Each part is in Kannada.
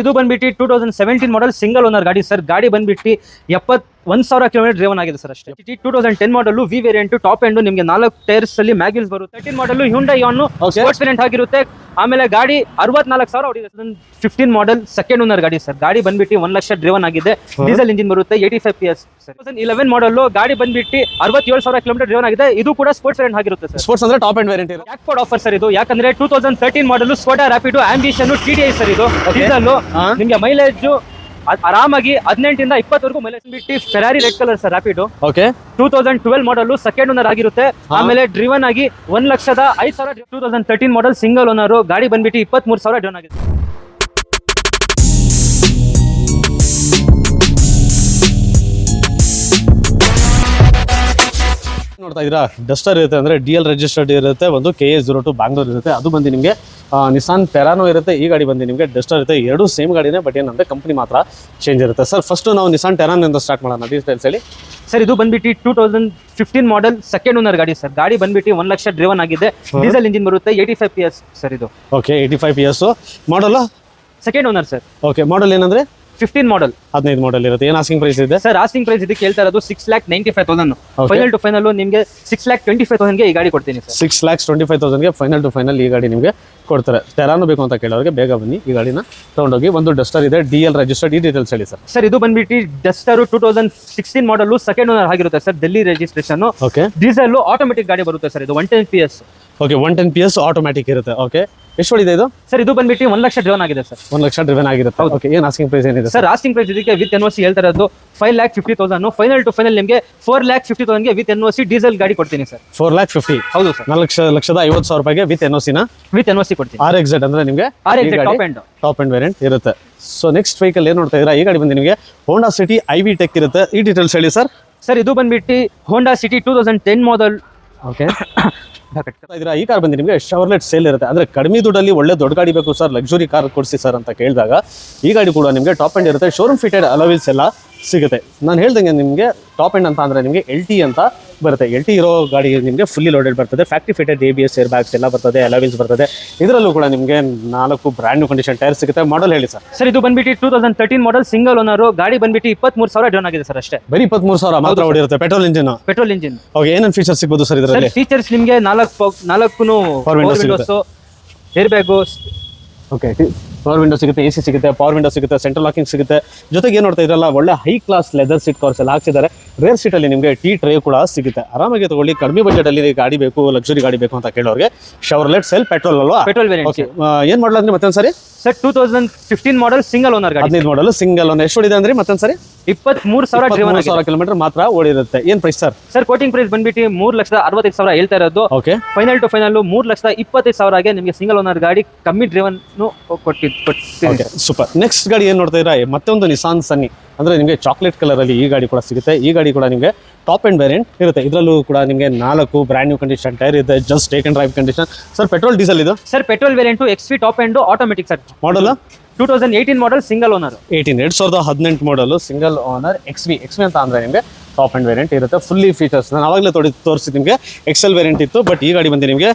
ಇದು ಬಂದ್ಬಿಟ್ಟು 2017 ಮಾಡೆಲ್ ಸಿಂಗಲ್ ಓನರ್ ಗಾಡಿ ಸರ್. ಗಾಡಿ ಬಂದ್ಬಿಟ್ಟು 71,000 ಕಿಲೋಮೀಟರ್ ಡ್ರೈವನ್ ಆಗಿದೆ ಸರ್ ಅಷ್ಟೇ. 2010 model V variant top end, ನಿಮಗೆ 4 ಟೈರ್ಸ್ ಅಲ್ಲಿ ಮ್ಯಾಗಿಲ್ಸ್ ಬರುತ್ತೆ. 13 ಮಾಡಲ್ ಹ್ಯುಂಡೈ ಆನ್ ಸ್ಪೋರ್ಟ್ಸ್ ವೇರಿಯಂಟ್ ಆಗಿರುತ್ತೆ. ಆಮೇಲೆ ಗಾಡಿ 64,000 ಹೊಡಿದೆ. 15 ಮಾಡಲ್ ಸೆಕೆಂಡ್ ಓನರ್ ಗಾಡಿ ಸರ್. ಗಾಡಿ ಬಂದ್ಬಿಟ್ಟು 1 ಲಕ್ಷ ಡ್ರೈವನ್ ಆಗಿದೆ. ಡೀಸೆಲ್ ಇಂಜಿನ್ ಬರುತ್ತೆ, 85 PS ಸರ್. 2011 ಮಾಡಲ್ ಗಾಡಿ ಬಂದ್ಬಿಟ್ಟು 67,000 ಕಿಲೋಮೀಟರ್ ಡ್ರೈವನ್ ಆಗಿದೆ. ಇದು ಕೂಡ ಸ್ಪೋರ್ಟ್ಸ್ ವೇರಿಯಂಟ್ ಆಗಿರುತ್ತೆ ಸರ್. ಸ್ಪೋರ್ಟ್ಸ್ ಅಂದ್ರೆ ಟಾಪ್ ಎಂಡ್ ವೇರಿಯಂಟ್ ಇದೆ. ಜಾಕ್ಪಾಟ್ ಆಫರ್ ಸರ್ ಇದು. ಯಾಕಂದ್ರೆ 2013 model Skoda Rapid Ambition TDI sir. ಇದು ಡೀಸೆಲ್ ನಿಮಗೆ ಮೈಲೇಜ್ ಆರಾಮಾಗಿ 18 ಇಂದ 20 ವರೆಗೂ ಮೈಲೇಜ್ ಬಿಟ್ಟು Ferrari red colour sir Rapid. Okay 2012 model second owner ಆಗಿರುತ್ತೆ. ಆಮೇಲೆ ಡ್ರಿವನ್ ಆಗಿ 1,05,000. 2013 ಮಾಡಲ್ ಸಿಂಗಲ್ ಓನರ್ ಗಾಡಿ ಬಂದ್ಬಿಟ್ಟು 23,000 ಡ್ರೈವನ್ ಆಗಿದೆ. ನೋಡ್ತಾ ಇದ್ದೀರಾ, ಡಸ್ಟರ್ ಇರುತ್ತೆ ಅಂದ್ರೆ DL ರಿಜಿಸ್ಟರ್ಡ್ ಇರುತ್ತೆ, ಒಂದು KA02 ಬ್ಯಾಂಗ್ಳೂರ್ ಇರುತ್ತೆ. ಅದು ಬಂದು ನಿಮಗೆ ನಿಸಾನ್ ಟೆರಾನೋ ಇರುತ್ತೆ. ಈ ಗಾಡಿ ಬಂದು ನಿಮಗೆ ಡಸ್ಟರ್ ಇರುತ್ತೆ. ಎರಡು ಸೇಮ್ ಗಾಡಿನೇ, ಬಟ್ ಏನಂದ್ರೆ ಕಂಪನಿ ಮಾತ್ರ ಚೇಂಜ್ ಇರುತ್ತೆ. ಸರ್ ಫಸ್ಟ್ ನಾವು ನಿಸಾನ್ ಟೆರಾನೋ ಇಂದ ಸ್ಟಾರ್ಟ್ ಮಾಡೋಣ, ಡೀಟೇಲ್ಸ್ ಹೇಳಿ ಸರ್. ಇದು ಬಂದ್ಬಿಟ್ಟು 2015 ಮಾಡಲ್ ಸೆಕೆಂಡ್ ಓನರ್ ಗಾಡಿ ಸರ್. ಗಾಡಿ ಬಂದ್ಬಿಟ್ಟು 1 ಲಕ್ಷ ಡ್ರೈವನ್ ಆಗಿದೆ. ಡೀಸೆಲ್ ಇಂಜಿನ್ ಬರುತ್ತೆ, 85 PS ಸರ್. ಇದು ಓಕೆ 85 PS ಮಾಡಲ್ second owner sir. Okay model ಏನಂದ್ರೆ 15 ಮಾಡಲ್ 15 ಮಾಡಲ್ ಇರುತ್ತೆ. ಏನು ಆಸ್ಕಿಂಗ್ ಪ್ರೈಸ್ ಇದೆ ಸರ್? ಆಸ್ಕಿಂಗ್ ಪ್ರೈಸ್ ಇದಕ್ಕೆ ಹೇಳ್ತಾ ಇರೋದು 6,95,000. ಫೈನಲ್ ಟು ಫೈನಲ್ ನಿಮಗೆ 6,25,000 ಈ ಗಾಡಿ ಕೊಡ್ತೀನಿ ಸರ್. 6,25,000 ಫೈನಲ್ ಟು ಫೈನಲ್ ಈ ಗಾಡಿ ನಿಮಗೆ ಕೊಡ್ತಾರೆ. ಟೆರಾನೋ ಬೇಕು ಅಂತ ಕೇಳೋರಿಗೆ ಬೇಗ ಬನ್ನಿ, ಈ ಗಾಡಿನ ತಗೊಂಡೋಗಿ. ಒಂದು ಡಸ್ಟರ್ ಇದೆ, DL ರಿಜಿಸ್ಟರ್ಡ್. ಈ ಡೀಟೇಲ್ಸ್ ಹೇಳಿ ಸರ್. ಸರ್ ಇದು ಬಂದ್ಬಿಟ್ಟು ಡಸ್ಟರ್ 2016 ಮಾಡಲ್ ಸೆಕೆಂಡ್ ಓನರ್ ಆಗಿರುತ್ತೆ sir. Delhi registration. Okay diesel automatic ಗಾಡಿ ಬರುತ್ತೆ ಸರ್. ಇದು 110 PS. ಓಕೆ 110 PS ಆಟೋಮ್ಯಾಟಿಕ್ ಇರುತ್ತೆ. ಓಕೆ ಎಷ್ಟು ಹೊಡಿದೆ ಇದು ಸರ್? ಇದು ಬಂದ್ಬಿಟ್ಟು 1 ಲಕ್ಷ ಡ್ರೈವನ್ ಆಗಿದೆ ಸರ್. 1 ಲಕ್ಷ ಡ್ರೈವನ್ ಆಗಿರುತ್ತೆ. ಓಕೆ ಏನು ಆಸ್ಕಿಂಗ್ ಪ್ರೈಸ್ ಏನಿದೆ ಸರ್? ಆಸ್ಕಿಂಗ್ ಪ್ರೈಸ್ ಇದಕ್ಕೆ ವಿತ್ NOC ಹೇಳ್ತಾ ಇರೋದು 5,50,000. ಫೈನಲ್ ಟು ಫೈನಲ್ ನಿಮಗೆ 4,50,000 ವಿತ್ NOC ಡೀಸೆಲ್ ಗಾಡಿ ಕೊಡ್ತೀನಿ ಸರ್. 4,50,000 ಹೌದು ಸರ್. 4,50,000 ವಿತ್ NOC ನ ವಿತ್ NOC ಕೊಡ್ತೀನಿ. RXZ ಅಂದ್ರೆ ನಿಮಗೆ ಟಾಪ್ ಎಂಡ್ ವೇರಿಯಂಟ್ ಇರುತ್ತೆ. ಸೊ ನೆಕ್ಸ್ಟ್ ವೆಹಿಕಲ್ ಏನು ನೋಡ್ತಾ ಇದ್ದೀರಾ, ಈ ಗಾಡಿ ಬಂದು ನಿಮಗೆ ಹೋಂಡಾ ಸಿಟಿ IV ಟೆಕ್ ಇರುತ್ತೆ. ಈ ಡೀಟೇಲ್ಸ್ ಹೇಳಿ ಸರ್. ಸರ್ ಇದು ಬಂದ್ಬಿಟ್ಟು ಹೋಂಡಾ ಸಿಟಿ 2010 ಮಾಡಲ್. ಓಕೆ ಈ ಕಾರ್ ಬಂದು ನಿಮಗೆ ಶವರ್ಲೆಟ್ ಸೇಲ್ ಇರುತ್ತೆ. ಅಂದ್ರೆ ಕಡಿಮೆ ದುಡ್ಡಲ್ಲಿ ಒಳ್ಳೆ ದೊಡ್ಡ ಗಾಡಿ ಬೇಕು ಸರ್, ಲಕ್ಸುರಿ ಕಾರ್ ಕೊಡಿಸಿ ಸರ್ ಅಂತ ಕೇಳಿದಾಗ ಈ ಗಾಡಿ ಕೂಡ ನಿಮಗೆ ಟಾಪ್ ಎಂಡ್ ಇರುತ್ತೆ. ಶೋರೂಮ್ ಫಿಟೆಡ್ ಅಲೋವಿಲ್ಸ್ ಎಲ್ಲ ಸಿಗುತ್ತೆ. ನಾನು ಹೇಳ್ದಂಗೆ ನಿಮಗೆ ಟಾಪ್ ಎಂಡ್ ಅಂತ ಅಂದ್ರೆ ನಿಮಗೆ LT ಅಂತ ಬರುತ್ತೆ. LT ಇರೋ ಗಾಡಿ ನಿಮಗೆ ಫುಲ್ಲಿ ಲೋಡೆಡ್ ಬರ್ತದೆ. Factory fitted ABS air bags ಎಲ್ಲ ಬರ್ತದೆ, ಅಲೋವಿಲ್ಸ್ ಬರ್ತದೆ. ಇದರಲ್ಲೂ ಕೂಡ ನಿಮಗೆ 4 ಬ್ರ್ಯಾಂಡ್ ನ್ಯೂ ಕಂಡೀಷನ್ ಟೈರ್ ಸಿಗುತ್ತೆ. ಮಾಡಲ್ ಹೇಳಿ ಸರ್. ಸರ್ ಇದು ಬಂದ್ಬಿಟ್ಟು 2013 ಮಾಡಲ್ ಸಿಂಗಲ್ ಓನರ್ ಗಾಡಿ ಬಂದ್ಬಿಟ್ಟು 23,000 ಡ್ರೈವನ್ ಆಗಿದೆ ಸರ್ ಅಷ್ಟೇ. ಬರೀ 23,000 ಮಾತ್ರ ಹೊಡಿರುತ್ತೆ. Petrol engine. ಓಕೆ ಏನೇನು ಫೀಚರ್ಸ್ ಸಿಗಬಹುದು ಸರ್ ಇದರಲ್ಲಿ? ಫೀಚರ್ಸ್ ನಿಮಗೆ 4 power windows, air bag. Okay power window ಸಿಗುತ್ತೆ, AC ಸಿಗುತ್ತೆ, ಪವರ್ ವಿಂಡೋ ಸಿಗುತ್ತೆ, ಸೆಂಟ್ರಲ್ ಲಾಕಿಂಗ್ ಸಿಗುತ್ತೆ. ಜೊತೆಗೆ ಏನು ನೋಡ್ತಾ ಇದ್ರಲ್ಲ, ಒಳ್ಳೆ high class leather seat covers ಎಲ್ಲ ಹಾಕ್ಸಿದ್ದಾರೆ. ರೇರ್ ಸೀಟ್ ಅಲ್ಲಿ ನಿಮಗೆ ಟೀ ಟ್ರೇ ಕೂಡ ಸಿಗುತ್ತೆ. ಆರಾಮಾಗಿ ತಗೊಳ್ಳಿ. ಕಡಿಮೆ ಬಜೆಟ್ ಅಲ್ಲಿ ಗಾಡಿ ಬೇಕು, ಲಕ್ಸುರಿ ಗಾಡಿ ಬೇಕು ಅಂತ ಕೇಳೋರಿಗೆ ಶವರ್ಲೆಟ್ ಸೆಲ್ ಪೆಟ್ರೋಲ್ ಅಲ್ವಾ? Petrol variant. ಏನ್ ಮಾಡಲ್ ಅಂದ್ರೆ ಮತ್ತೊಂದ್ಸರಿ ಸರ್ 2015 ಮಾಡಲ್ ಸಿಂಗಲ್ ಓನರ್ ಗಾಡಿ. 15 ಮಾಡಲ್ ಸಿಂಗಲ್ ಓನರ್. ಎಷ್ಟು ಓಡಿದೆ ಅಂದ್ರೆ ಮತ್ತೊಂದ್ಸರಿ 23,000 ಕಿಲೋಮೀಟರ್ ಮಾತ್ರ ಓಡಿರುತ್ತೆ. ಏನ್ price sir? Sir quoting price ಬಂದ್ಬಿಟ್ಟು 3,65,000 ಹೇಳ್ತಾ ಇರೋದು. ಓಕೆ ಫೈನಲ್ ಟು ಫೈನಲ್ 3,25,000 ನಿಮಗೆ ಸಿಂಗಲ್ ಓನರ್ ಗಾಡಿ ಕಮ್ಮಿ ಡ್ರೈವನ್ ಕೊಟ್ಟಿದ್ದೀನಿ. ಸೂಪರ್. ನೆಕ್ಸ್ಟ್ ಗಾಡಿ ಏನ್ ನೋಡ್ತಾ ಇದ್ದೀರಾ, ಮತ್ತೊಂದು ನಿಸಾನ್ ಸನ್ನಿ. ಅಂದ್ರೆ ನಿಮಗೆ ಚಾಕ್ಲೇಟ್ ಕಲರ್ ಅಲ್ಲಿ ಈ ಗಾಡಿ ಕೂಡ ಸಿಗುತ್ತೆ. ಈ ಗಾಡಿ ಕೂಡ ನಿಮಗೆ ಟಾಪ್ ಎಂಡ್ ವೇರಿಯಂಟ್ ಇರುತ್ತೆ. ಇದರಲ್ಲೂ ಕೂಡ ನಿಮಗೆ 4 ಬ್ರ್ಯಾಂಡ್ ನ್ಯೂ ಕಂಡೀಷನ್ ಟೈರ್ ಇದೆ. Just take and drive condition. Sir petrol diesel ಇದು? Sir petrol variant XV top end automatic sir. Model 2018 model single owner. 2018 model single owner XV ಅಂತ ಅಂದ್ರೆ ನಿಮಗೆ ಟಾಪ್ ಎಂಡ್ ವೇರಿಯಂಟ್ ಇರುತ್ತೆ. ಫುಲ್ಲಿ ಫೀಚರ್ಸ್ ನಾನು ಆವಾಗಲೇ ತೋರಿಸಿ ನಿಮಗೆ XL ವೇರಿಯಂಟ್ ಇತ್ತು, ಬಟ್ ಈ ಗಾಡಿ ಬಂದು ನಿಮಗೆ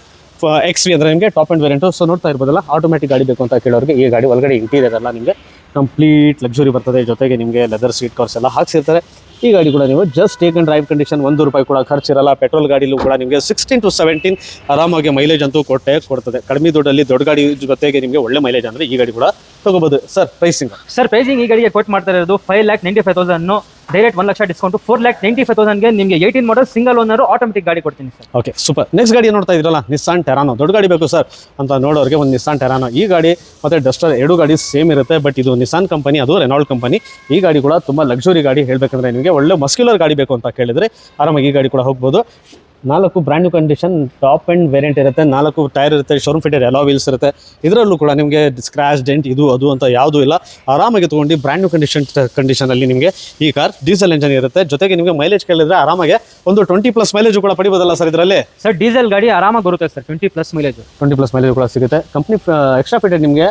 XV ಅಂದ್ರೆ ನಿಮಗೆ ಟಾಪ್ ಎಂಡ್ ವೇರಿಯಂಟ್. ಸೊ ನೋಡ್ತಾ ಇರ್ಬೋದಲ್ಲ, ಆಟೋಮೆಟಿಕ್ ಗಾಡಿ ಬೇಕು ಅಂತ ಕೇಳೋರಿಗೆ ಈ ಗಾಡಿ ಒಳಗಡೆ ಇಂಟೀರಿಯರ್ ಎಲ್ಲ ನಿಮಗೆ ಕಂಪ್ಲೀಟ್ ಲಕ್ಸುರಿ ಬರ್ತದೆ. ಜೊತೆಗೆ ನಿಮಗೆ ಲೆದರ್ ಸೀಟ್ ಕವರ್ಸ್ ಎಲ್ಲ ಹಾಕ್ಸಿರ್ತಾರೆ. ಈ ಗಾಡಿ ಕೂಡ ನೀವು just take and drive condition, ₹1 ಕೂಡ ಖರ್ಚಿರಲ್ಲ. ಪೆಟ್ರೋಲ್ ಗಾಡಿಲೂ ಕೂಡ ನಿಮಗೆ 16 to 17 ಆರಾಮಾಗಿ ಮೈಲೇಜ್ ಅಂತೂ ಕೊಡ್ತದೆ. ಕಡಿಮೆ ದುಡ್ಡಲ್ಲಿ ದೊಡ್ಡ ಗಾಡಿ ಜೊತೆಗೆ ನಿಮಗೆ ಒಳ್ಳೆ ಮೈಲೇಜ್ ಅಂದ್ರೆ ಈ ಗಾಡಿ ಕೂಡ ತಗೋಬಹುದು. Sir pricing? ಸರ್ ಪ್ರೈಸಿಂಗ್ ಈ ಗಾಡಿಗೆ ಕೊಟ್ಟು ಮಾಡ್ತಾ ಇರೋದು 5,95,000. ಡೈರೆಕ್ಟ್ 1 ಲಕ್ಷ ಡಿಸ್ಕೌಂಟ್ 4,95,000 ನಿಮಗೆ 18 ಮಾಡಲ್ ಸಿಂಗಲ್ ಓನರ್ ಆಟೋಮೆಟಿಕ್ ಗಾಡಿ ಕೊಡ್ತೀನಿ ಸರ್. Okay super. ನೆಕ್ಸ್ಟ್ ಗಾಡಿ ನೋಡ್ತಾ ಇದ್ರಲ್ಲ, ನಿಸಾನ್ ಟೆರಾನೋ. ದೊಡ್ಡ ಗಾಡಿ ಬೇಕು ಸರ್ ಅಂತ ನೋಡೋರಿಗೆ ಒಂದು ನಿಸಾನ್ ಟೆರಾನೋ. ಈ ಗಾಡಿ ಮತ್ತೆ ಡಸ್ಟರ್ ಎರಡು ಗಾಡಿ ಸೇಮ್ ಇರುತ್ತೆ, ಬಟ್ ಇದು ನಿಸಾನ್ ಕಂಪನಿ, ಅದು ರೆನಾಲ್ಡ್ ಕಂಪನಿ. ಈ ಗಾಡಿ ಕೂಡ ತುಂಬಾ ಲಕ್ಸುರಿ ಗಾಡಿ. ಹೇಳ್ಬೇಕಂದ್ರೆ ನಿಮಗೆ ಒಳ್ಳೆ ಮಸ್ಕ್ಯುಲರ್ ಗಾಡಿ ಬೇಕು ಅಂತ ಕೇಳಿದ್ರೆ ಆರಾಮಾಗಿ ಈ ಗಾಡಿ ಕೂಡ ಹೋಗ್ಬೋದು. 4 brand new condition top end variant ಇರುತ್ತೆ. 4 ಟೈರ್ ಇರುತ್ತೆ. ಶೋರೂಮ್ ಫಿಟೆಡ್ ಅಲೋ ವೀಲ್ಸ್ ಇರುತ್ತೆ. ಇದರಲ್ಲೂ ಕೂಡ ನಿಮಗೆ ಸ್ಕ್ರಾಚ್ ಡೆಂಟ್ ಇದು ಅದು ಅಂತ ಯಾವುದೂ ಇಲ್ಲ. ಆರಾಮಾಗಿ ತೊಗೊಂಡು ಬ್ರ್ಯಾಂಡ್ ನ್ಯೂ ಕಂಡೀಷನ್ ಅಲ್ಲಿ ನಿಮಗೆ ಈ ಕಾರ್ ಡೀಸೆಲ್ ಇಂಜಿನ್ ಇರುತ್ತೆ. ಜೊತೆಗೆ ನಿಮಗೆ ಮೈಲೇಜ್ ಕೇಳಿದ್ರೆ ಆರಾಮಾಗಿ ಒಂದು 20+ ಮೈಲೇಜ್ ಕೂಡ ಪಡಿಬೋದಲ್ಲ ಸರ್ ಇದರಲ್ಲಿ? ಸರ್ ಡೀಸೆಲ್ ಗಾಡಿ ಆರಾಮಾಗಿ ಬರುತ್ತೆ ಸರ್. 20+ ಮೈಲೇಜ್ ಕೂಡ ಸಿಗುತ್ತೆ. ಕಂಪ್ನಿ ಎಕ್ಸ್ಟ್ರಾ ಫಿಟೆಡ್ ನಿಮಗೆ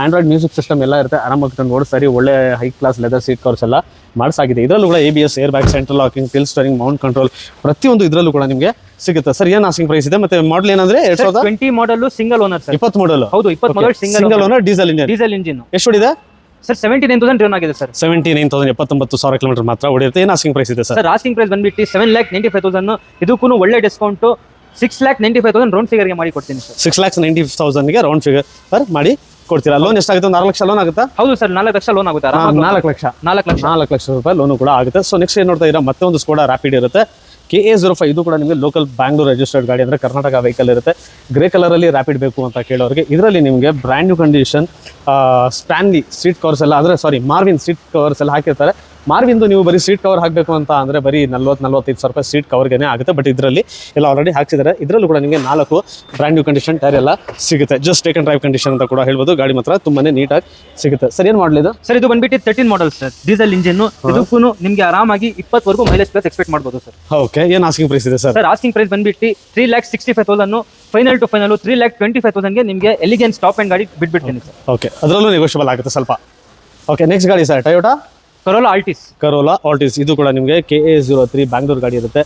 ಆಂಡ್ರಾಯ್ಡ್ ಮ್ಯೂಸಿಕ್ ಸಿಸ್ಟಮ್ ಎಲ್ಲ ಇರುತ್ತೆ. ಆರಾಮಾಗಿ ತಂದು ಓಡಿಸ್ತಾರೆ. ಒಳ್ಳೆ high class leather seat covers ಎಲ್ಲ ಮಾಡಿಸಾಗಿದೆ. ಇದರಲ್ಲೂ ಕೂಡ ABS air bag, central locking, till steering, Mount control ಪ್ರತಿಯೊಂದು ಇದರಲ್ಲೂ ಕೂಡ ನಿಮಗೆ ಸಿಗುತ್ತೆ. ಸರ್ ಏನು ಆಸ್ಕಿಂಗ್ ಪ್ರೈಸ್ ಇದೆ? ಮತ್ತೆ ಮಾಡಲ್ ಏನಂದ್ರೆ 2020 ಮಾಡಲ್ ಸಿಂಗಲ್ ಓನರ್ ಸರ್. 20 ಮಾಡಲ್. ಹೌದು 20 ಮಾಡಲ್ single owner diesel engine. Engine ಎಷ್ಟು ಹೊಡಿದೆ? ಸರ್ 79,000 ಡ್ರಿವನ್ ಆಗಿದೆ ಸರ್. 79,000 79,000 ಕಿಲೋಮೀಟರ್ ಮಾತ್ರ ಓಡಿರುತ್ತೆ. ಏನು ಆಸ್ಕಿಂಗ್ ಪ್ರೈಸ್ ಇದೆ ಸರ್? ಸರ್ ಆಸ್ಕಿಂಗ್ ಪ್ರೈಸ್ ಬಂದ್ಬಿಟ್ಟು 7,95,000. ಇದಕ್ಕೂ ಒಳ್ಳೆ ಡಿಸ್ಕೌಂಟ್ 6,95,000 ರೌಂಡ್ ಫಿಗರ್ಗೆ ಮಾಡಿ ಕೊಡ್ತೀನಿ ಸರ್. 6,90,000ಗೆ ರೌಂಡ್ ಫಿಗರ್ ಮಾಡಿ ಕೊಡ್ತೀರಾ? ಲೋನ್ ಎಷ್ಟಾಗುತ್ತೆ? 4 ಲಕ್ಷ ಲೋನ್ ಆಗುತ್ತಾ? ಹೌದು ಸರ್, 4 ಲಕ್ಷ ಲೋನ್ ಆಗುತ್ತೆ. 4 ಲಕ್ಷ ರೂಪಾಯಿ ಲೋನು ಕೂಡ ಆಗುತ್ತೆ. ಸೊ ನೆಕ್ಸ್ಟ್ ಏನು ನೋಡ್ತಾ ಇದ್ದೀರಾ, ಮತ್ತೆ ಒಂದು ಸ್ಕೋಡಾ ರ್ಯಾಪಿಡ್ ಇರುತ್ತೆ KA05. ಇದು ಕೂಡ ನಿಮಗೆ ಲೋಕಲ್ ಬ್ಯಾಂಗ್ಳೂರ್ ರಿಜಿಸ್ಟರ್ಡ್ ಗಾಡಿ, ಅಂದರೆ ಕರ್ನಾಟಕ ವೆಹಿಕಲ್ ಇರುತ್ತೆ. ಗ್ರೇ ಕಲರಲ್ಲಿ ರ್ಯಾಪಿಡ್ ಬೇಕು ಅಂತ ಕೇಳೋರಿಗೆ ಇದರಲ್ಲಿ ನಿಮಗೆ brand new condition Stanley seat covers ಎಲ್ಲ, ಅಂದರೆ ಮಾರ್ವಿನ್ ಸೀಟ್ ಕವರ್ಸ್ ಎಲ್ಲ ಹಾಕಿರ್ತಾರೆ. ಮಾರ್ವಿಂದು ನೀವು ಬರೀ ಸೀಟ್ ಕವರ್ ಹಾಕಬೇಕು ಅಂತ ಅಂದರೆ ಬರೀ 40-45 ರೂಪಾಯಿ ಸೀಟ್ ಕವರ್ಗೆ ಆಗುತ್ತೆ. ಬಟ್ ಇದರಲ್ಲಿ ಎಲ್ಲ ಆಲ್ರೆಡಿ ಹಾಕ್ಸಿದ್ದಾರೆ. ಇದರಲ್ಲೂ ಕೂಡ ನಿಮಗೆ 4 ಬ್ರ್ಯಾಂಡ್ ನ್ಯೂ ಕಂಡೀಷನ್ ಟೈರ್ ಎಲ್ಲ ಸಿಗುತ್ತೆ. Just take and drive condition ಅಂತ ಕೂಡ ಹೇಳ್ಬೋದು. ಗಾಡಿ ಮಾತ್ರ ತುಂಬಾ ನೀಟಾಗಿ ಸಿಗುತ್ತೆ. ಸರ್ ಏನು ಮಾಡಲಿದ್ದು ಸರ್? ಇದು ಬಂದ್ಬಿಟ್ಟು 13 ಮಾಡಲ್ ಸರ್, ಡೀಸೆಲ್ ಇಂಜಿನ್. ಇದಕ್ಕೂ ನಿಮಗೆ ಆರಾಮಾಗಿ 20ವರೆಗೂ ಮೈಲೇಜ್ ಪ್ಲಸ್ ಎಕ್ಸ್ಪೆಕ್ಟ್ ಮಾಡ್ಬೋದು ಸರ್. ಓಕೆ, ಏನು ಆಸ್ಕಿಂಗ್ ಪ್ರೈಸ್ ಇದೆ ಸರ್? ಸರ್ ಆಸ್ಕಿಂಗ್ ಪ್ರೈಸ್ ಬಂದ್ಬಿಟ್ಟು 3,65,000. ಫೈನಲ್ ಟು ಫೈನಲ್ 3,25,000ಗೆ ನಿಮಗೆ ಎಲಿಗೆನ್ಸ್ ಟಾಪ್ ಎಂಡ್ ಗಾಡಿ ಬಿಟ್ಬಿಡ್ತೀನಿ ಸರ್. ಓಕೆ, ಅದರಲ್ಲೂ ನೆಗೋಷಿಯಬಲ್ ಆಗುತ್ತೆ ಸ್ವಲ್ಪ. ಓಕೆ, ನೆಕ್ಸ್ಟ್ ಗಾಡಿ ಸರ್, ಟೊಯೋಟಾ ಕರೋಲಾ ಆಲ್ಟಿಸ್. ಇದು ಕೂಡ ನಿಮಗೆ KA03 ಬ್ಯಾಂಗ್ಳೂರ್ ಗಾಡಿ ಇರುತ್ತೆ.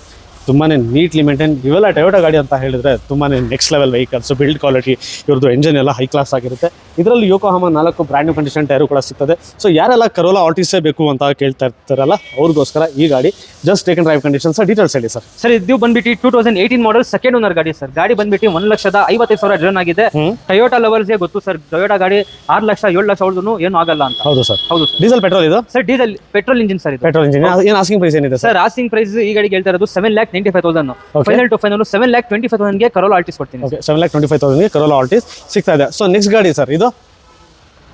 ತುಂಬಾ ನೀಟ್ಲಿ ಮೇಂಟೈನ್. ಇವೆಲ್ಲ ಟೊಯೋಟಾ ಗಾಡಿ ಅಂತ ಹೇಳಿದ್ರೆ ತುಂಬಾ next level vehicles. Build quality, ಇವ್ರದ್ದು ಎಂಜಿನ್ ಎಲ್ಲ ಹೈ ಕ್ಲಾಸ್ ಆಗಿರುತ್ತೆ. ಇದರಲ್ಲಿ ಯೋಕೋಹಾಮಾ 4 ಬ್ರ್ಯಾಂಡ್ ನ್ಯೂ ಕಂಡೀಷನ್ ಟೈರು ಕೂಡ ಸಿಗ್ತದೆ. ಸೊ ಯಾರೆಲ್ಲ ಕರೋಲಾ ಆಲ್ಟಿಸೇ ಬೇಕು ಅಂತ ಕೇಳ್ತಾ ಇರ್ತಾರಲ್ಲ ಅವ್ರಿಗೋಸ್ಕರ ಈ ಗಾಡಿ. Just take and drive condition. Sir details ಹೇಳಿ ಸರ್. ಸರ್ ಇದು ಬಂದ್ಬಿಟ್ಟು 2018 ಮಾಡಲ್ ಸೆಕೆಂಡ್ ಓನರ್ ಗಾಡಿ ಸರ್. ಗಾಡಿ ಬಂದ್ಬಿಟ್ಟು 1,55,000 ಡ್ರನ್ ಆಗಿದೆ. ಟೊಯೋಟಾ ಲವರ್ಸ್ಗೆ ಗೊತ್ತು ಸರ್, ಟೊಯೋಟಾ ಗಾಡಿ 6 ಲಕ್ಷ 7 ಲಕ್ಷ ಹೊಡೆದ್ರು ಏನು ಆಗಲ್ಲ ಅಂತ. ಹೌದು ಸರ್. ಹೌದು ಡೀಸೆಲ್ ಪೆಟ್ರೋಲ್ ಇದು sir? Diesel petrol engine sir ಇದು. Petrol engine. ಏನು ಆಸ್ಕಿಂಗ್ ಪ್ರೈಸ್ ಏನಿದೆ ಸರ್? ಆಸ್ಕಿಂಗ್ ಪ್ರೈಸ್ ಈ ಗಾಡಿಗೆ ಹೇಳ್ತಾ ಇರೋದು 7,95,000. ಫೈನಲ್ ಟು ಫೈನಲ್ 7,25,000ಗೆ ಕರೋಲಾ ಆಲ್ಟಿಸ್ ಕೊಡ್ತೀನಿ. ಓಕೆ, 7,25,000ಗೆ ಕರೋಲಾ ಆಲ್ಟಿಸ್ ಸಿಗ್ತಾ ಇದೆ. ಸೊ ನೆಕ್ಸ್ಟ್ ಗಾಡಿ ಸರ್ ಇದು?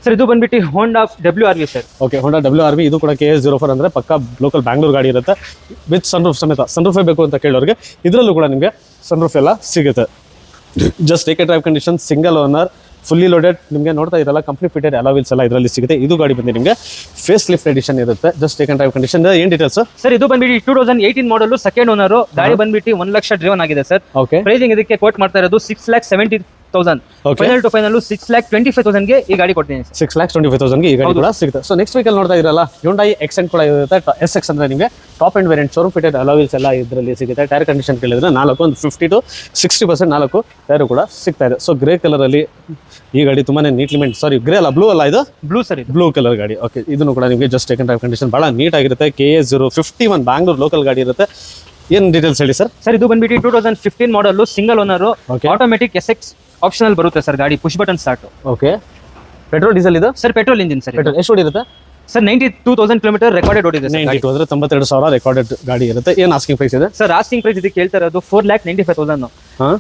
ಸರ್ ಇದು ಬಂದ್ಬಿಟ್ಟು ಹೋಂಡಾ WRV ಸರ್. Okay, Honda WRV. ಇದು ಕೂಡ KA04 ಅಂದರೆ ಪಕ್ಕ ಲೋಕಲ್ ಬ್ಯಾಂಗ್ಳೂರ್ ಗಾಡಿ ಇರುತ್ತೆ. ವಿತ್ ಸನ್ರೂಫ್ ಸಮೇತ. ಸನ್ರೂಫೇ ಬೇಕು ಅಂತ ಕೇಳೋರಿಗೆ ಇದರಲ್ಲೂ ಕೂಡ ನಿಮಗೆ ಸನ್ರೂಫ್ ಎಲ್ಲ ಸಿಗುತ್ತೆ. Just take and drive condition, single owner, fully loaded. ನಿಮಗೆ ನೋಡ್ತಾ ಇರಲ್ಲ ಕಂಪ್ನಿ ಫಿಟೆಡ್ ಅಲಾವಿಲ್ಸ್ ಎಲ್ಲ ಇದರಲ್ಲಿ ಸಿಗುತ್ತೆ. ಇದು ಗಾಡಿ ಬಂದು ನಿಮಗೆ ಫೇಸ್ ಲಿಫ್ಟ್ ಎಡಿಷನ್ ಇರುತ್ತೆ. Just take and drive condition. ಏನು ಡೀಟೇಲ್ಸ್ ಸರ್? ಇದು ಬಂದ್ಬಿಟ್ಟು 2018 ಮಾಡಲ್ ಸೆಕೆಂಡ್ ಓನರ್. ಗಾಡಿ ಬಂದ್ಬಿಟ್ಟು 1 ಲಕ್ಷ ಡ್ರಿವನ್ ಆಗಿದೆ ಸರ್. ಓಕೆ, ಪ್ರೈಸಿಂಗ್ ಇದಕ್ಕೆ ಕೋಟ್ ಮಾಡ್ತಾ ಇರೋದು 6,70,000. ಫೈನಲ್ ಟು ಫೈನಲ್ 6,25,000ಗೆ ಈ ಗಾಡಿ ಕೊಡ್ತೀನಿ. 6,25,000ಗೆ ಈ ಗಾಡಿ ಕೂಡ ಸಿಗುತ್ತೆ. ಸೊ ನೆಕ್ಸ್ಟ್ ವೆಹಿಕಲ್ ನೋಡ್ತಾ ಇರಲ್ಲ Hyundai Accent ಕೂಡ ಇರುತ್ತೆ. SX ಅಂದ್ರೆ ನಿಮಗೆ top end variant, showroom fitted alloy wheels ಎಲ್ಲ ಇದರಲ್ಲಿ ಸಿಗುತ್ತೆ. ಟೈರ್ ಕಂಡೀಷನ್ ಕೇಳಿದ್ರೆ 50 to 60% 4 ಟೈರು ಕೂಡ ಸಿಗ್ತಾ ಇದೆ. ಸೊ ಗ್ರೇ ಕಲರ್ ಅಲ್ಲಿ ಈ ಗಾಡಿ ತುಂಬಾ ನೀಟ್ಲಿ ಮೇಂಟೈನ್. ಸಾರಿ, ಗ್ರೇ ಅಲ್ಲ, ಬ್ಲೂ ಅಲ್ಲ, ಇದು ಬ್ಲೂ ಸರ್. ಇದು ಬ್ಲೂ ಕಲರ್ ಗಾಡಿ. ಓಕೆ, ಇದನ್ನು ಕೂಡ ನಿಮಗೆ just take and drive condition ಬಹಳ ನೀಟ್ ಆಗಿರುತ್ತೆ. KA051 ಬ್ಯಾಂಗ್ಳೂರ್ ಲೋಕಲ್ ಗಾಡಿ ಇರುತ್ತೆ. ಏನು ಡೀಟೇಲ್ಸ್ ಹೇಳಿ ಸರ್? ಸರ್ ಇದು ಬಂದ್ಬಿಟ್ಟು 2015 model single owner. Automatic SX optional ಬರುತ್ತೆ ಸರ್. ಗಾಡಿ push button start. Okay, petrol diesel ಇದು sir? Petrol engine sir. Petrol ಎಷ್ಟು ಓಡಿರುತ್ತೆ ಸರ್? 92,000 ಕಿಲೋಮೀಟರ್ ರೆಕಾರ್ಡೆಡ್ ಓಡಿದೆ. 92 ಅಂದರೆ 92,000 ರೆಕಾರ್ಡೆಡ್ ಗಾಡಿ ಇರುತ್ತೆ. ಏನು ಆಸ್ಕಿಂಗ್ ಪ್ರೈಸ್ ಇದೆ ಸರ್? ಆಸ್ಕಿಂಗ್ ಪ್ರೈಸ್ ಇದಕ್ಕೆ ಹೇಳ್ತಾ ಇರೋದು 4,95,000. ಹಾಂ,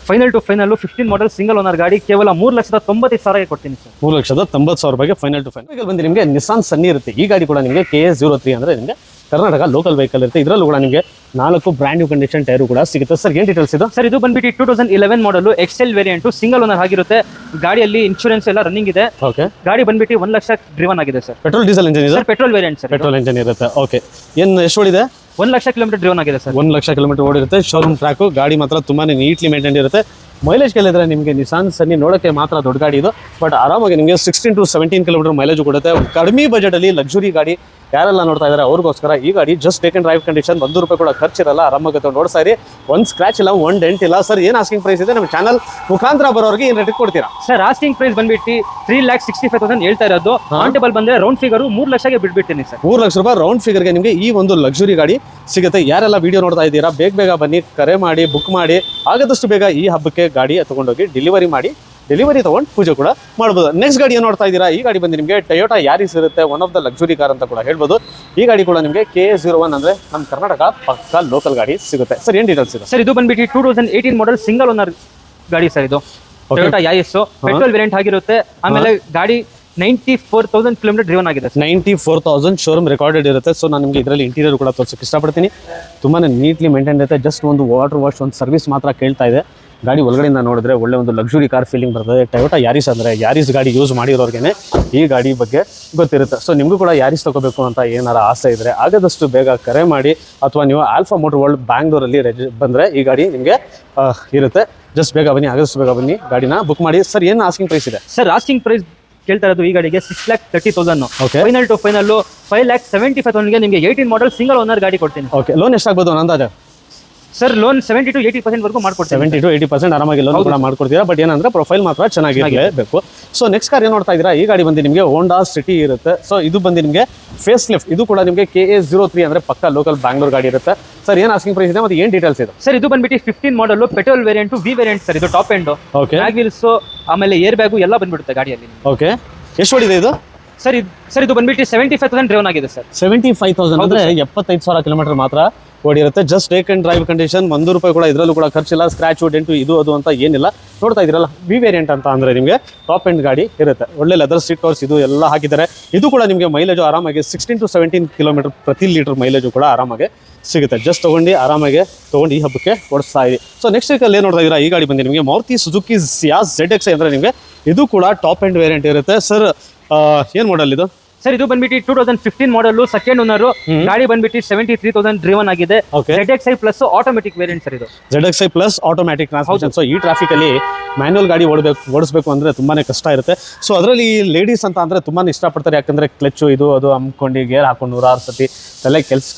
final to final 15 model single owner ಗಾಡಿ ಕೇವಲ 3,95,000ಗೆ ಕೊಡ್ತೀನಿ ಸರ್. 3,90,000 ರೂಪಾಯಿಗೆ ಫೈನಲ್ ಟು ಫೈನಲ್. ಬಂದು ನಿಮಗೆ ನಿಸಾನ್ ಸನ್ನಿ ಇರುತ್ತೆ. ಈ ಗಾಡಿ ಕೂಡ ನಿಮಗೆ KA03 ಅಂದರೆ ನಿಮಗೆ ಕರ್ನಾಟಕ ಲೋಕಲ್ ವೆಹಿಕಲ್ ಇರುತ್ತೆ. ಇದರಲ್ಲೂ ಕೂಡ ನಿಮಗೆ 4 ಬ್ರ್ಯಾಂಡ್ ನ್ಯೂ ಕಂಡೀಷನ್ ಟೈರು ಕೂಡ ಸಿಗುತ್ತೆ. ಸರ್ ಏನು ಡೀಟೇಲ್ಸ್ ಇದು? ಸರ್ ಇದು ಬಂದ್ಬಿಟ್ಟು 2011 ಮಾಡಲು ಎಕ್ಸೆಲ್ ವೇರಿಯಂಟ್ ಸಿಂಗಲ್ ಓನರ್ ಆಗಿರುತ್ತೆ. ಗಾಡಿಯಲ್ಲಿ ಇನ್ಶೂರೆನ್ಸ್ ಎಲ್ಲ ರನ್ನಿಂಗ್ ಇದೆ. ಓಕೆ, ಗಾಡಿ ಬಂದ್ಬಿಟ್ಟು 1 ಲಕ್ಷ ಡ್ರಿವನ್ ಆಗಿದೆ ಸರ್. ಪೆಟ್ರೋಲ್ ಡೀಸೆಲ್ ಇಂಜಿನ್ ಇದೆ? Sir petrol variant sir. Petrol engine ಇರುತ್ತೆ. ಓಕೆ, ಏನು ಎಷ್ಟು ಓಡಿದೆ? 1 ಲಕ್ಷ ಕಿಲೋಮೀಟರ್ ಡ್ರಿವನ್ ಆಗಿದೆ ಸರ್. 1 ಲಕ್ಷ ಕಿಲೋಮೀಟರ್ ಓಡಿರುತ್ತೆ. Showroom track. ಗಾಡಿ ಮಾತ್ರ ತುಂಬಾ ನೀಟ್ಲಿ ಮೇಂಟೈನ್ ಇರುತ್ತೆ. ಮೈಲೇಜ್ ಕೇಳಿದ್ರೆ ನಿಮಗೆ ನಿಸಾನ್ ಸನ್ನಿ ನೋಡೋಕ್ಕೆ ಮಾತ್ರ ದೊಡ್ಡ ಗಾಡಿ ಇದು. ಬಟ್ ಆರಾಮಾಗಿ ನಿಮಗೆ 16 to 17 ಕಿಲೋಮೀಟರ್ ಮೈಲೇಜ್ ಕೊಡುತ್ತೆ. ಕಡಿಮೆ ಬಜೆಟಲ್ಲಿ ಲಕ್ಸುರಿ ಗಾಡಿ ಯಾರೆಲ್ಲ ನೋಡ್ತಾ ಇದ್ದಾರೆ ಅವ್ರಿಗೋಸ್ಕರ ಈ ಗಾಡಿ. Just take and drive condition, 1 ರೂಪಾಯಿ ಕೂಡ ಖರ್ಚಿರಲ್ಲ. ಆರಾಮಾಗಿ ನೋಡ್ತಾ ಇರಿ. ಒಂದು ಸ್ಕ್ರಾಚ್ ಇಲ್ಲ, ಒಂದು ಡೆಂಟ್ ಇಲ್ಲ. ಸರ್ ಏನು ಆಸ್ಕಿಂಗ್ ಪ್ರೈಸ್ ಇದೆ? ನಮ್ಮ ಚಾನಲ್ ಮುಖಾಂತರ ಬರೋರಿಗೆ ಏನು ರೇಟ್ ಕೊಡ್ತೀರಾ? ಸರ್ ಆಸ್ಕಿಂಗ್ ಪ್ರೈಸ್ ಬಂದ್ಬಿಟ್ಟು 3,65,000 ಹೇಳ್ತಾ ಇರೋದು. ಕಾಂಟೇಬಲ್ ಬಂದ್ರೆ ರೌಂಡ್ ಫಿಗರ್ 3 ಲಕ್ಷಕ್ಕೆ ಬಿಟ್ಬಿಡ್ತೀನಿ ಸರ್. 3 ಲಕ್ಷ ರೂಪಾಯಿ ರೌಂಡ್ ಫಿಗರ್ಗೆ ನಿಮಗೆ ಈ ಒಂದು ಲಕ್ಸುರಿ ಗಾಡಿ ಸಿಗುತ್ತೆ. ಯಾರೆಲ್ಲ ವಿಡಿಯೋ ನೋಡ್ತಾ ಇದ್ದೀರಾ ಬೇಗ ಬನ್ನಿ, ಕರೆ ಮಾಡಿ, ಬುಕ್ ಮಾಡಿ. ಆದಷ್ಟು ಬೇಗ ಈ ಹಬ್ಬಕ್ಕೆ ಗಾಡಿ ತಗೊಂಡೋಗಿ ಡೆಲಿವರಿ ಮಾಡಿ. ಡೆಲಿವರಿ ತೊಗೊಂಡು ಪೂಜೆ ಕೂಡ ಮಾಡ್ಬೋದು. ನೆಕ್ಸ್ಟ್ ಗಾಡಿ ಏನು ನೋಡ್ತಾ ಇದ್ದೀರಾ? ಈ ಗಾಡಿ ಬಂದು ನಿಮಗೆ ಟೊಯೋಟಾ ಯಾರಿಸ್ ಇರುತ್ತೆ. One of the luxury car ಅಂತ ಕೂಡ ಹೇಳ್ಬೋದು. ಈ ಗಾಡಿ ಕೂಡ ನಿಮಗೆ KA01 ಅಂದರೆ ನಮ್ಮ ಕರ್ನಾಟಕ ಪಕ್ಕ ಲೋಕಲ್ ಗಾಡಿ ಸಿಗುತ್ತೆ. ಸರ್ ಏನು ಡೀಟೇಲ್ಸ್ ಇದೆ? ಸರ್ ಇದು ಬಂದ್ಬಿಟ್ಟು 2018 ಮಾಡಲ್ ಸಿಂಗಲ್ ಓನರ್ ಗಾಡಿ ಸರ್. ಇದು ಟೊಯೋಟಾ ಯಾರಿಸ್ ಪೆಟ್ರೋಲ್ ವೇರಿಯಂಟ್ ಆಗಿರುತ್ತೆ. ಆಮೇಲೆ ಗಾಡಿ 94,000 ಕಿಲೋಮೀಟರ್ ಡ್ರಿವನ್ ಆಗಿದೆ. 94,000 ಶೋರೂಮ್ ರೆಕಾರ್ಡೆಡ್ ಇರುತ್ತೆ. ಸೊ ನಾನು ನಿಮಗೆ ಇದರಲ್ಲಿ ಇಂಟೀರಿಯರ್ ಕೂಡ ತೋರಿಸೋಕೆ ಇಷ್ಟಪಡ್ತೀನಿ. ತುಂಬಾ ನೀಟ್ಲಿ ಮೇಂಟೈನ್ ಇರುತ್ತೆ. ಜಸ್ಟ್ ಒಂದು ವಾಟರ್ ವಾಶ್, ಒಂದು ಸರ್ವಿಸ್ ಮಾತ್ರ ಕೇಳ್ತಾ ಇದೆ. ಗಾಡಿ ಒಳಗಡೆಯಿಂದ ನೋಡಿದ್ರೆ ಒಳ್ಳೆ ಒಂದು ಲಕ್ಸುರಿ ಕಾರ್ ಫೀಲಿಂಗ್ ಬರ್ತದೆ. ಟೊಯೋಟಾ ಯಾರಿಸ್ ಅಂದರೆ ಯಾರಿಸ್ ಗಾಡಿ ಯೂಸ್ ಮಾಡಿರೋರ್ಗೆ ಈ ಗಾಡಿ ಬಗ್ಗೆ ಗೊತ್ತಿರುತ್ತೆ. ಸೊ ನಿಮಗೂ ಕೂಡ ಯಾರಿಸ್ ತೊಗೋಬೇಕು ಅಂತ ಏನಾರ ಆಸೆ ಇದ್ದರೆ ಆದಷ್ಟು ಬೇಗ ಕರೆ ಮಾಡಿ. ಅಥವಾ ನೀವು ಆಲ್ಫಾ ಮೋಟರ್ ವರ್ಲ್ಡ್ ಬ್ಯಾಂಗ್ಳೂರಲ್ಲಿ ಬಂದರೆ ಈ ಗಾಡಿ ನಿಮಗೆ ಇರುತ್ತೆ. ಜಸ್ಟ್ ಬೇಗ ಬನ್ನಿ, ಆದಷ್ಟು ಬೇಗ ಬನ್ನಿ, ಗಾಡಿನ ಬುಕ್ ಮಾಡಿ. ಸರ್ ಏನು ಆಸ್ಕಿಂಗ್ ಪ್ರೈಸ್ ಇದೆ? ಸರ್ ಆಸ್ಕಿಂಗ್ ಪ್ರೈಸ್ ಕೇಳ್ತಾ ಇರೋದು ಈ ಗಾಡಿಗೆ 6,30,000. ಓಕೆ, ಫೈನಲ್ ಟು ಫೈನಲ್ 5,75,000ಗೆ ನಿಮಗೆ 18 ಮಾಡಲ್ ಸಿಂಗಲ್ ಓನರ್ ಗಾಡಿ ಕೊಡ್ತೀನಿ. ಓಕೆ, ಲೋನ್ ಎಷ್ಟಾಗ್ಬೋದು ಅಂದಾಜು? ಸರ್ ಲೋನ್ 70 to 80% ವರೆಗೂ ಮಾಡ್ಕೊಡ್ತೀವಿ. 70 to 80% ಆರಾಮಾಗಿ ಲೋನ್ ಕೂಡ ಮಾಡ್ಕೊಡ್ತೀರಾ. ಬಟ್ ಏನಂದ್ರೆ ಪ್ರೊಫೈಲ್ ಮಾತ್ರ ಚೆನ್ನಾಗಿರಲೇಬೇಕು. ಸೊ ನೆಕ್ಸ್ಟ್ ಕಾರ್ ಏನು ನೋಡ್ತಾ ಇದ್ದೀರಾ, ಈ ಗಾಡಿ ಬಂದು ನಿಮಗೆ ಹೋಂಡಾ ಸಿಟಿ ಇರುತ್ತೆ. ಸೊ ಇದು ಬಂದು ನಿಮಗೆ ಫೇಸ್ ಲಿಫ್ಟ್, ಇದು ಕೂಡ ನಿಮಗೆ KA03 ಅಂದ್ರೆ ಪಕ್ಕ ಲೋಕಲ್ ಬ್ಯಾಂಗ್ಳೂರ್ ಗಾಡಿ ಇರುತ್ತೆ. ಸರ್ ಏನು ಆಸ್ಕಿಂಗ್ ಪ್ರೈಸ್ ಇದೆ ಮತ್ತೆ ಏನು ಡೀಟೇಲ್ಸ್ ಇದೆ? ಸರ್ ಇದು ಬಂದ್ಬಿಟ್ಟು 15 model petrol variant V variant sir. ಇದು top end, okay, mag wheels ಆಮೇಲೆ ಏರ್ ಬ್ಯಾಗು ಎಲ್ಲ ಬಂದ್ಬಿಡುತ್ತೆ ಗಾಡಿಯಲ್ಲಿ. ಓಕೆ, ಎಷ್ಟು ಓಡಿದೆ ಇದು? ಸರ್ ಇದು ಬಂದ್ಬಿಟ್ಟು 75,000 ಡ್ರೈವನ್ ಆಗಿದೆ ಸರ್. 75,000 ಅಂದ್ರೆ 75,000 ಕಿಲೋಮೀಟರ್ ಮಾತ್ರ ಓಡಿರುತ್ತೆ. Just take and drive condition, ₹1 ಕೂಡ ಇದರಲ್ಲೂ ಕೂಡ ಖರ್ಚಿಲ್ಲ. ಸ್ಕ್ರಾಚ್ ಡೆಂಟು ಇದು ಅದು ಅಂತ ಏನಿಲ್ಲ. ನೋಡ್ತಾ ಇದ್ದೀರಲ್ಲ, ವಿ ವೇರಿಯಂಟ್ ಅಂತ ಅಂದ್ರೆ ನಿಮಗೆ ಟಾಪ್ ಎಂಡ್ ಗಾಡಿ ಇರುತ್ತೆ. ಒಳ್ಳೆ ಲೆದರ್ ಸೀಟ್ ಕವರ್ಸ್ ಇದು ಎಲ್ಲ ಹಾಕಿದ್ದಾರೆ. ಇದು ಕೂಡ ನಿಮಗೆ ಮೈಲೇಜು ಆರಾಮಾಗಿ 16 to 17 ಕಿಲೋಮೀಟರ್ ಪ್ರತಿ ಲೀಟರ್ ಮೈಲೇಜು ಕೂಡ ಆರಾಮಾಗಿ ಸಿಗುತ್ತೆ. ಜಸ್ಟ್ ಆರಾಮಾಗಿ ತಗೊಂಡು ಈ ಹಬ್ಬಕ್ಕೆ ಓಡಿಸ್ತಾ ಇದೆ. ಸೊ ನೆಕ್ಸ್ಟ್ ವೀಕಲ್ಲಿ ಏನು ನೋಡ್ತಾ ಇದ್ದೀರಾ, ಈ ಗಾಡಿ ಬಂದು ನಿಮಗೆ ಮಾರುತಿ ಸುಜುಕಿ ಸಿಯಾಸ್ ZX ಅಂದ್ರೆ ನಿಮಗೆ ಇದು ಕೂಡ ಟಾಪ್ ಎಂಡ್ ವೇರಿಯಂಟ್ ಇರುತ್ತೆ. ಸರ್ ಏನು ಮಾಡಲ್ ಇದು? ಸರ್ ಇದು ಬಂದ್ಬಿಟ್ಟು 2015 ಮಾಡಲ್, ಸೆಕೆಂಡ್ ಓನರ್. ಗಾಡಿ ಬಂದ್ಬಿಟ್ಟು 73,000 ಡ್ರಿವನ್ ಆಗಿದೆ. ZXi plus automatic variant sir ಇದು. ZXi plus automatic transmission. So ಈ ಟ್ರಾಫಿಕ್ ಅಲ್ಲಿ ಮ್ಯಾನ್ಯುವಲ್ ಗಾಡಿ ಓಡಿಸಬೇಕು ಅಂದ್ರೆ ತುಂಬಾನೇ ಕಷ್ಟ ಇರುತ್ತೆ. ಸೊ ಅದರಲ್ಲಿ ಲೇಡೀಸ್ ಅಂತ ಅಂದ್ರೆ ತುಂಬಾನೇ ಇಷ್ಟಪಡ್ತಾರೆ. ಯಾಕಂದ್ರೆ ಕ್ಲಚ್ ಇದು ಅದು ಅಮ್ಕೊಂಡು ಗೇರ್ ಹಾಕೊಂಡು 100 ಸತಿ ತಲೆ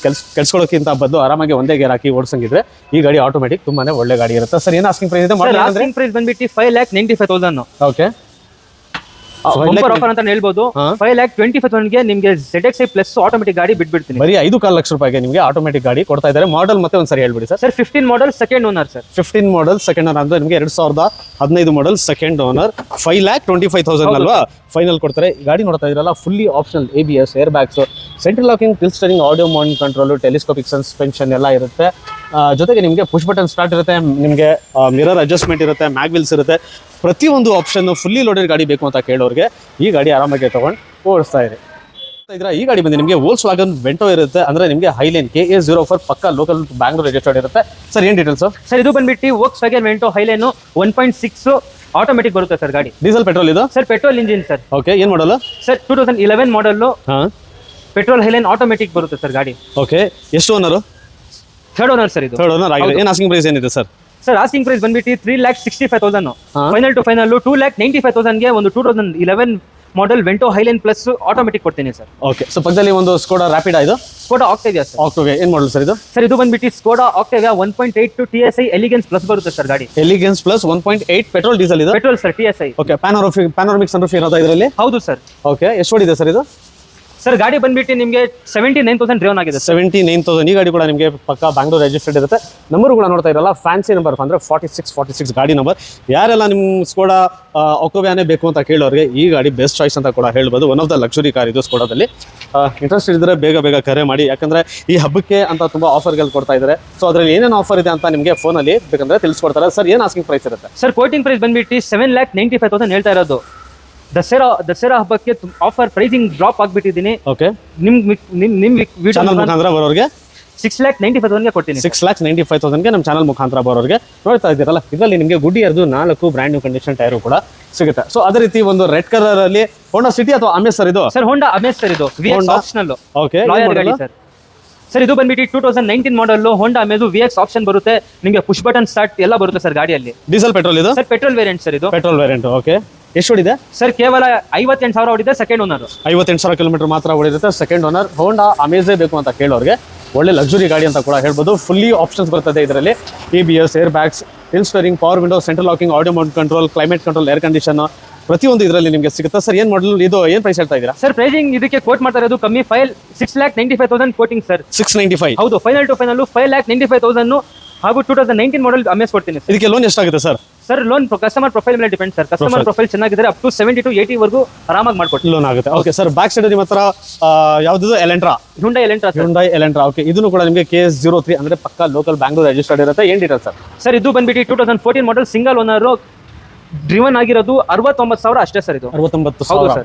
ಕೆಲ್ಸ್ಕೊಳ್ಳೋಕ್ಕಿಂತ ಬದಲು ಆರಾಮಾಗಿ ಒಂದೇ ಗೇರ್ ಹಾಕಿ ಓಡಿಸಂಗಿದ್ರೆ ಈ ಗಾಡಿ ಆಟೋಮೆಟಿಕ್ ತುಂಬಾನೇ ಒಳ್ಳೆ ಗಾಡಿ ಇರುತ್ತೆ. ಸರ್ ಏನು ಆಸ್ಕಿಂಗ್ ಪ್ರೈಸ್ ಇದೆ? ಆಸ್ಕಿಂಗ್ ಪ್ರೈಸ್ ಬಂದ್ಬಿಟ್ಟು 5,95,000. ಓಕೆ, ಬಂಪರ್ ಆಫರ್ ಅಂತ ಹೇಳ್ಬೋದು. 5,25,000 ಗೆ ನಿಮಗೆ ZXi ಪ್ಲಸ್ ಆಟೋಮೆಟಿಕ್ ಗಾಡಿ ಬಿಟ್ಬಿಡ್ತೀನಿ. ಬರೀ 5.25 ಲಕ್ಷ ರೂಪಾಯಿಗೆ ನಿಮಗೆ ಆಟೋಮೆಟಿಕ್ ಗಾಡಿ ಕೊಡ್ತಾ ಇದ್ದಾರೆ. ಮಾಡೆಲ್ ಮತ್ತೆ ಒಂದ್ಸರಿ ಹೇಳ್ಬಿಡಿ ಸರ್. ಸರ್ 15 ಮಾಡಲ್ ಸೆಕೆಂಡ್ ಓನರ್ ಸರ್. 15 ಮಾಡಲ್ ಸೆಕೆಂಡ್ ಓನರ್ ಅಂದ್ರೆ ನಿಮಗೆ 2015 ಮಾಡಲ್ ಸೆಕೆಂಡ್ ಓನರ್ 5,25,000 ಅಲ್ವಾ ಫೈನಲ್ ಕೊಡ್ತಾರೆ. ಗಾಡಿ ನೋಡ್ತಾ ಇದ್ರಲ್ಲ, fully optional ABS, air bags, central locking, till steering, audio Mount control, telescopic suspension ಎಲ್ಲ ಇರುತ್ತೆ. ಜೊತೆಗೆ ನಿಮಗೆ ಪುಷ್ ಬಟನ್ ಸ್ಟಾರ್ಟ್ ಇರುತ್ತೆ, ನಿಮಗೆ ಮಿರರ್ ಅಡ್ಜಸ್ಟ್ಮೆಂಟ್ ಇರುತ್ತೆ, ಮ್ಯಾಗ್ ವೀಲ್ಸ್ ಇರುತ್ತೆ. ಪ್ರತಿಯೊಂದು ಆಪ್ಷನ್ ಫುಲ್ಲಿ ಲೋಡೆಡ್ ಗಾಡಿ ಬೇಕು ಅಂತ ಕೇಳೋರಿಗೆ ಈ ಗಾಡಿ ಆರಾಮಾಗಿ ತಗೊಂಡು ಓಡಿಸ್ತಾ ಇದೆ. ಈ ಗಾಡಿ ಬಂದು ನಿಮಗೆ ವೋಲ್ಕ್ಸ್ವ್ಯಾಗನ್ ವೆಂಟೋ ಇರುತ್ತೆ. ಅಂದ್ರೆ ನಿಮಗೆ ಹೈಲೈನ್ KA04 ಪಕ್ಕ ಲೋಕಲ್ ಬ್ಯಾಂಗ್ಳೂರ್ ರಿಜಿಸ್ಟರ್ಡ್ ಇರುತ್ತೆ. ಸರ್ ಏನು ಡೀಟೇಲ್ಸ್? ಸರ್ ಇದು ಬಂದ್ಬಿಟ್ಟು ವೋಲ್ಕ್ಸ್ವ್ಯಾಗನ್ ವೆಂಟೋ ಹೈಲೈನ್ 1.6 ಆಟೋಮೆಟಿಕ್ ಬರುತ್ತೆ ಸರ್ ಗಾಡಿ. ಡೀಸೆಲ್ ಪೆಟ್ರೋಲ್ ಇದು? Sir petrol engine sir. Okay, ಏನು ಮಾಡಲು? ಸರ್ 2011 ಮಾಡಲ್, ಪೆಟ್ರೋಲ್ ಹೈಲೈನ್ ಆಟೋಮೆಟಿಕ್ ಬರುತ್ತೆ ಸರ್ ಗಾಡಿ. ಓಕೆ, ಎಷ್ಟು ಓನರು? ಥರ್ಡ್ ಓನರ್ ಸರ್ ಇದು. ಥರ್ಡ್ ಓನರ್ ಆಗಿದೆ. ಏನು ಆಸ್ಕಿಂಗ್ ಪ್ರೈಸ್ ಏನಿದೆ ಸರ್? ಸರ್ ಆಸ್ಕಿಂಗ್ ಪ್ರೈಸ್ ಬಂದ್ಬಿಟ್ಟು 3,65,000. ಫೈನಲ್ ಟು ಫೈನಲ್ 2,95,000 ಗೆ ಒಂದು 2011 ಮಾಡಲ್ ವೆಂಟೋ ಹೈಲೈನ್ ಪ್ಲಸ್ ಆಟೋಮೆಟಿಕ್ ಕೊಡ್ತೀನಿ ಸರ್. ಓಕೆ, ಸೊ ಪಕ್ಕದಲ್ಲಿ ಒಂದು ಸ್ಕೋಡಾ ರ್ಯಾಪಿಡ್ ಇದು? Skoda Octavia sir. ಆಕ್ಟೇವಿಯಾ ಏನು ಮಾಡಲ್ ಸರ್ ಇದು? ಸರ್ ಇದು ಬಂದ್ಬಿಟ್ಟು Skoda Octavia 1.8 TSI elegance plus ಬರುತ್ತೆ ಸರ್ ಗಾಡಿ. ಎಲಿಗೆನ್ಸ್ ಪ್ಲಸ್ 1.8 ಪೆಟ್ರೋಲ್ ಡೀಸೆಲ್ ಇದು? Petrol sir TSI. Okay, panoramic sunroof ಇರೋದಾ ಇದರಲ್ಲಿ? ಹೌದು ಸರ್. ಓಕೆ, ಎಷ್ಟು ಓಡಿದೆ ಸರ್ ಇದು? ಸರ್ ಗಾಡಿ ಬಂದ್ಬಿಟ್ಟು ನಿಮಗೆ 79,000 ಡ್ರೈವನ್ ಆಗಿದೆ. 79,000. ಈ ಗಾಡಿ ಕೂಡ ನಿಮಗೆ ಪಕ್ಕ ಬ್ಯಾಂಗ್ಳೂರ್ ರಿಜಿಸ್ಟರ್ಡ್ ಇರುತ್ತೆ. ನಂಬರ್ ಕೂಡ ನೋಡ್ತಾ ಇರಲ್ಲ, ಫ್ಯಾನ್ಸಿ ನಂಬರ್ ಅಂದ್ರೆ 46 ಗಾಡಿ ನಂಬರ್. ಯಾರೆಲ್ಲ ನಿಮ್ಮ ಸ್ಕೋಡಾ ಆಕ್ಟೇವಿಯಾನೇ ಬೇಕು ಅಂತ ಕೇಳೋರಿಗೆ ಈ ಗಾಡಿ ಬೆಸ್ಟ್ ಚಾಯ್ಸ್ ಅಂತ ಕೂಡ ಹೇಳ್ಬೋದು. One of the luxury car ಇದು ಸ್ಕೋಡಾದಲ್ಲಿ. ಇಂಟ್ರೆಸ್ಟ್ ಇದ್ದರೆ ಬೇಗ ಕರೆ ಮಾಡಿ, ಯಾಕಂದ್ರೆ ಈ ಹಬ್ಬಕ್ಕೆ ಅಂತ ತುಂಬಾ ಆಫರ್ಗಳು ಕೊಡ್ತಾ ಇದ್ದಾರೆ. ಸೊ ಅದರಲ್ಲಿ ಏನೇನು ಆಫರ್ ಇದೆ ಅಂತ ನಿಮಗೆ ಫೋನಲ್ಲಿ ಬೇಕಂದ್ರೆ ತಿಳಿಸ್ಕೊಡ್ತಾರೆ. ಸರ್ ಏನು ಆಸ್ಕಿಂಗ್ ಪ್ರೈಸ್ ಇರುತ್ತೆ? ಸರ್ ಕೋಟಿಂಗ್ ಪ್ರೈಸ್ ಬಂದ್ಬಿಟ್ಟು 7,95,000 ಹೇಳ್ತಾ ಇರೋದು. ದಸರಾ ಹಬ್ಬಕ್ಕೆ ಆಫರ್ ಪ್ರೈಸಿಂಗ್ ಡ್ರಾಪ್ ಆಗ್ಬಿಟ್ಟಿದ್ದೀನಿ. ಓಕೆ, ನಿಮ್ ಚಾನಲ್ ಮುಖಾಂತರ ಬರೋರಿಗೆ 6,95,000 ಗೆ ಕೊಡ್ತೀನಿ. 6,95,000 ಗೆ ನಮ್ಮ ಚಾನಲ್ ಮುಖಾಂತರ ಬರೋರಿಗೆ ನೋಡ್ತಾ ಇದ್ದೀರಲ್ಲ, ಇದರಲ್ಲಿ ನಿಮಗೆ ಗುಡ್ಡಿಯರ್ದು 4 ಬ್ರ್ಯಾಂಡ್ ನ್ಯೂ ಕಂಡೀಷನ್ ಟೈರು ಕೂಡ ಸಿಗುತ್ತೆ. ಸೊ ಅದೇ ರೀತಿ ಒಂದು ರೆಡ್ ಕಲರ್ ಅಲ್ಲಿ ಹೋಂಡಾ ಸಿಟಿ ಅಥವಾ ಅಮೇಜ್ ಸರ್ ಇದು? ಸರ್ ಹೋಂಡಾ ಅಮೇಜ್ ಸರ್ ಇದು ಆಪ್ಷನಲ್. ಓಕೆ, ಸರ್ ಸರ್ ಇದು ಬಂದ್ಬಿಟ್ಟು 2019 ಮಾಡಲ್ ಹೋಂಡಾ ಅಮೇಜ್ VX ಆಪ್ಷನ್ ಬರುತ್ತೆ. ನಿಮಗೆ ಪುಷ್ ಬಟನ್ ಸ್ಟಾರ್ಟ್ ಎಲ್ಲ ಬರುತ್ತೆ ಸರ್ ಗಾಡಿಯಲ್ಲಿ. ಡೀಸೆಲ್ ಪೆಟ್ರೋಲ್ ಇದು? ಸರ್ ಪೆಟ್ರೋಲ್ ವೇರಿಯಂಟ್ ಸರ್ ಇದು. Petrol variant. ಓಕೆ, ಎಷ್ಟು ಓಡಿದೆ ಸರ್? ಕೇವಲ 58,000 ಓಡಿದೆ. Second owner. 58,000 ಕಿಲೋಮೀಟರ್ ಮಾತ್ರ ಓಡಿರುತ್ತೆ. Second owner. ಹೋಂಡಾ ಅಮೇಜೇ ಬೇಕು ಅಂತ ಕೇಳೋರಿಗೆ ಒಳ್ಳೆ ಲಕ್ಸುರಿ ಗಾಡಿ ಅಂತ ಕೂಡ ಹೇಳ್ಬೋದು. ಫುಲ್ಲಿ ಆಪ್ಷನ್ಸ್ ಬರ್ತದೆ ಇದರಲ್ಲಿ. ABS, air bags, hill steering, power window, central locking, audio Mount control, climate control, air condition ಪ್ರತಿಯೊಂದು ಇದರಲ್ಲಿ ನಿಮಗೆ ಸಿಗುತ್ತೆ. ಸರ್ ಏನು ಮಾಡಲ್ ಇದು? ಏನು ಪ್ರೈಸ್ ಹೇಳ್ತಾ ಇದ್ದೀರಾ? ಸರ್ ಪ್ರೈಸಿಂಗ್ ಇದಕ್ಕೆ ಕೋಟ್ ಮಾಡ್ತಾ ಇರೋದು ಕಮ್ಮಿ. 6,95,000 ಕೋಟಿಂಗ್ ಸರ್. 695. ಹೌದು, ಫೈನಲ್ ಟು ಫೈನಲ್ 5,95,000 ಹಾಗೂ 2019 ಮಾಡಲ್ ಅಮೇಜ್ ಕೊಡ್ತೀನಿ. ಇದಕ್ಕೆ ಲೋನ್ ಎಷ್ಟಾಗುತ್ತೆ sir? Sir loan customer profile ಮೇಲೆ ಡಿಪೆಂಡ್ ಸರ್. ಕಸ್ಟಮರ್ ಪ್ರೊಫೈಲ್ ಚೆನ್ನಾಗಿದ್ರೆ ಅಪ್ ಟು 70 to 80 ವರೆಗೂ ಆರಾಮಾಗಿ ಮಾಡ್ಕೊಡ್ತೀನಿ. ಲೋನ್ ಆಗುತ್ತೆ. ಓಕೆ ಸರ್, ಬ್ಯಾಕ್ ಸೈಡ್ ನಿಮ್ಮ ಹತ್ರ ಯಾವ್ದು? ಎಲೆಂಟ್ರಾ. Hyundai Elantra. ಓಕೆ, ಇದನ್ನು ಕೂಡ ನಿಮಗೆ KS03 ಅಂದ್ರೆ ಪಕ್ಕ ಲೋಕಲ್ ಬ್ಯಾಂಗ್ಳೂರ್ ರಿಜಿಸ್ಟರ್ಡ್ ಇರುತ್ತೆ. ಏನು ಡೀಟೇಲ್ ಸರ್? ಸರ್ ಇದು ಬಂದ್ಬಿಟ್ಟು 2014 ಮಾಡಲ್ ಸಿಂಗಲ್ ಓನರ್, ಡ್ರಿವನ್ ಆಗಿರೋದು 69,000 ಅಷ್ಟೇ ಸರ್ ಇದು. 69,000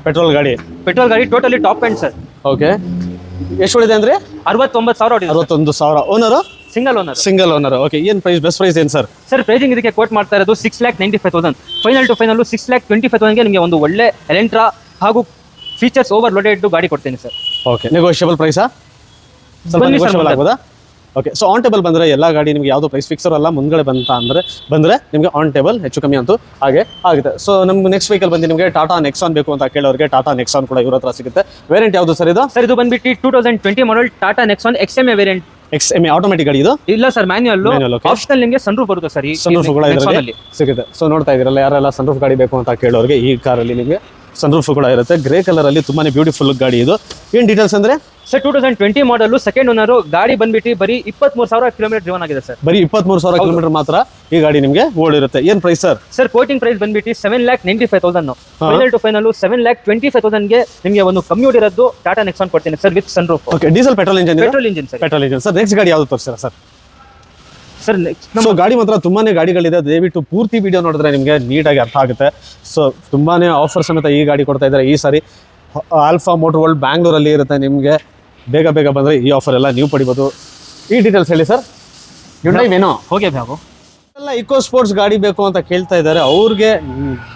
ಪೆಟ್ರೋಲ್ ಗಾಡಿ totally top end sir. Okay, ಎಷ್ಟು ಓಡಿದೆ ಅಂದ್ರೆ? 69,000 ಓಡಿದೆ. 61,000. ಓನರ್? Single owner. ಓಕೆ, ಏನು ಪ್ರೈಸ್? ಬೆಸ್ಟ್ ಪ್ರೈಸ್ ಏನು ಸರ್? ಸರ್ ಪ್ರೈಸಿಂಗ್ ಇದಕ್ಕೆ ಕೋಟ್ ಮಾಡ್ತಾ ಇರೋದು 6,95,000. ಫೈನಲ್ ಟು ಫೈನಲ್ 6,25,000 ಗೆ ನಿಮಗೆ ಒಂದು ಒಳ್ಳೆ ಎಲೆಂಟ್ರಾ ಹಾಗೂ ಫೀಚರ್ಸ್ ಓವರ್ ಲೋಡೆಡ್ ಗಾಡಿ ಕೊಡ್ತೀನಿ ಸರ್. ಓಕೆ, ನೆಗೋಷಿಯಬಲ್ ಪ್ರೈಸಾ? ನೆಗೋಷಿಯಬಲ್ ಆಗ್ಬೋದಾ? ಓಕೆ, ಸೊ ಆನ್ ಟೇಬಲ್ ಬಂದರೆ ಎಲ್ಲ ಗಾಡಿ ನಿಮಗೆ ಯಾವುದು ಪ್ರೈಸ್ ಫಿಕ್ಸರ್ ಅಲ್ಲ, ಮುಂದ್ಗಡೆ ಬಂದರೆ ನಿಮಗೆ ಆನ್ ಟೇಬಲ್ ಹೆಚ್ಚು ಕಮ್ಮಿ ಅಂತೂ ಹಾಗೆ ಆಗುತ್ತೆ. ಸೊ ನಮ್ಗೆ ನೆಕ್ಸ್ಟ್ ವೆಹಿಕಲ್ ಬಂದು ನಿಮಗೆ ಟಾಟಾ ನೆಕ್ಸಾನ್ ಬೇಕು ಅಂತ ಕೇಳೋರಿಗೆ ಟಾಟಾ ನೆಕ್ಸಾನ್ ಕೂಡ ಇವ್ರ ಹತ್ರ ಸಿಗುತ್ತೆ. ವೇರಿಯಂಟ್ ಯಾವುದು ಸರ್ ಇದು? ಸರ್ ಇದು ಬಂದ್ಬಿಟ್ಟು 2020 model Tata Nexon XMA variant. XMA automatic ಗಾಡಿ ಇದು? ಇಲ್ಲ ಸರ್, ಮ್ಯಾನ್ಯುಯಲ್. ಆಪ್ಷನಲ್ ನಿಮಗೆ ಸನ್ರೂಫ್ ಬರುತ್ತೆ ಸರ್. ಸನ್ರೂಫ್ ಕೂಡ ಇದರಲ್ಲಿ ಸಿಗುತ್ತೆ. ಸೊ ನೋಡ್ತಾ ಇದ್ದೀರಲ್ಲ, ಯಾರೆಲ್ಲ ಸನ್ರೂಫ್ ಗಾಡಿ ಬೇಕು ಅಂತ ಕೇಳೋರಿಗೆ ಈ ಕಾರಲ್ಲಿ ನಿಮಗೆ ಸನ್ರೂಫ್ ಕೂಡ ಇರುತ್ತೆ. ಗ್ರೇ ಕಲರ್ ಅಲ್ಲಿ ತುಂಬಾನೇ ಬ್ಯೂಟಿಫುಲ್ ಗಾಡಿ ಇದು. ಏನ್ ಡೀಟೇಲ್ಸ್ ಅಂದ್ರೆ ಸರ್ 2020 ಮಾಡಲ್ ಸೆಕೆಂಡ್ ಓನರ್, ಗಾಡಿ ಬಂದ್ಬಿಟ್ಟು ಬರೀ 23,000 ಕಿಲೋಮೀಟರ್ ಡ್ರೈವನ್ ಆಗಿದೆ ಸರ್. ಬರೀ 23,000 ಕಿಲೋಮೀಟರ್ ಮಾತ್ರ ಈ ಗಾಡಿ ನಿಮಗೆ ಓಡಿರುತ್ತೆ. ಏನ್ price sir? Sir quoting price ಬಂದ್ಬಿಟ್ಟು 7,95,000. ಫೈನಲ್ ಟು ಫೈನಲ್ 7,25,000 ಗೆ ನಿಮಗೆ ಒಂದು ಕಮ್ಮಿ ಓಡಿರೋದು ಟಾಟಾ ನೆಕ್ಸಾನ್ ಕೊಡ್ತೀನಿ sir with sunroof. Okay, diesel petrol engine? Petrol engine sir. Petrol engine. Sir next ಗಾಡಿ ಯಾವ್ದು ತೋರಿಸ್ತೀರಾ ಸರ್? ಸರ್ ಸೊ ಗಾಡಿ ಮಾತ್ರ ತುಂಬಾನೇ ಗಾಡಿಗಳಿದೆ, ದಯವಿಟ್ಟು ಪೂರ್ತಿ ವಿಡಿಯೋ ನೋಡಿದ್ರೆ ನಿಮಗೆ ನೀಟಾಗಿ ಅರ್ಥ ಆಗುತ್ತೆ. ಸೊ ತುಂಬಾನೇ ಆಫರ್ ಸಮೇತ ಈ ಗಾಡಿ ಕೊಡ್ತಾ ಇದ್ದಾರೆ ಈ ಸಾರಿ. ಆಲ್ಫಾ ಮೋಟರ್ ವರ್ಲ್ಡ್ ಬ್ಯಾಂಗ್ಳೂರಲ್ಲಿ ಇರುತ್ತೆ. ನಿಮಗೆ ಬೇಗ ಬಂದರೆ ಈ ಆಫರ್ ಎಲ್ಲ ನೀವು ಪಡಿಬೋದು. ಈ ಡೀಟೇಲ್ಸ್ ಹೇಳಿ ಸರ್. ಹ್ಯುಂಡೈ ವೆನೋ ಹೋಗಿ ಬ್ಯಾಗು ಎಲ್ಲ ಇಕೋ ಸ್ಪೋರ್ಟ್ಸ್ ಗಾಡಿ ಬೇಕು ಅಂತ ಕೇಳ್ತಾ ಇದ್ದಾರೆ. ಅವ್ರಿಗೆ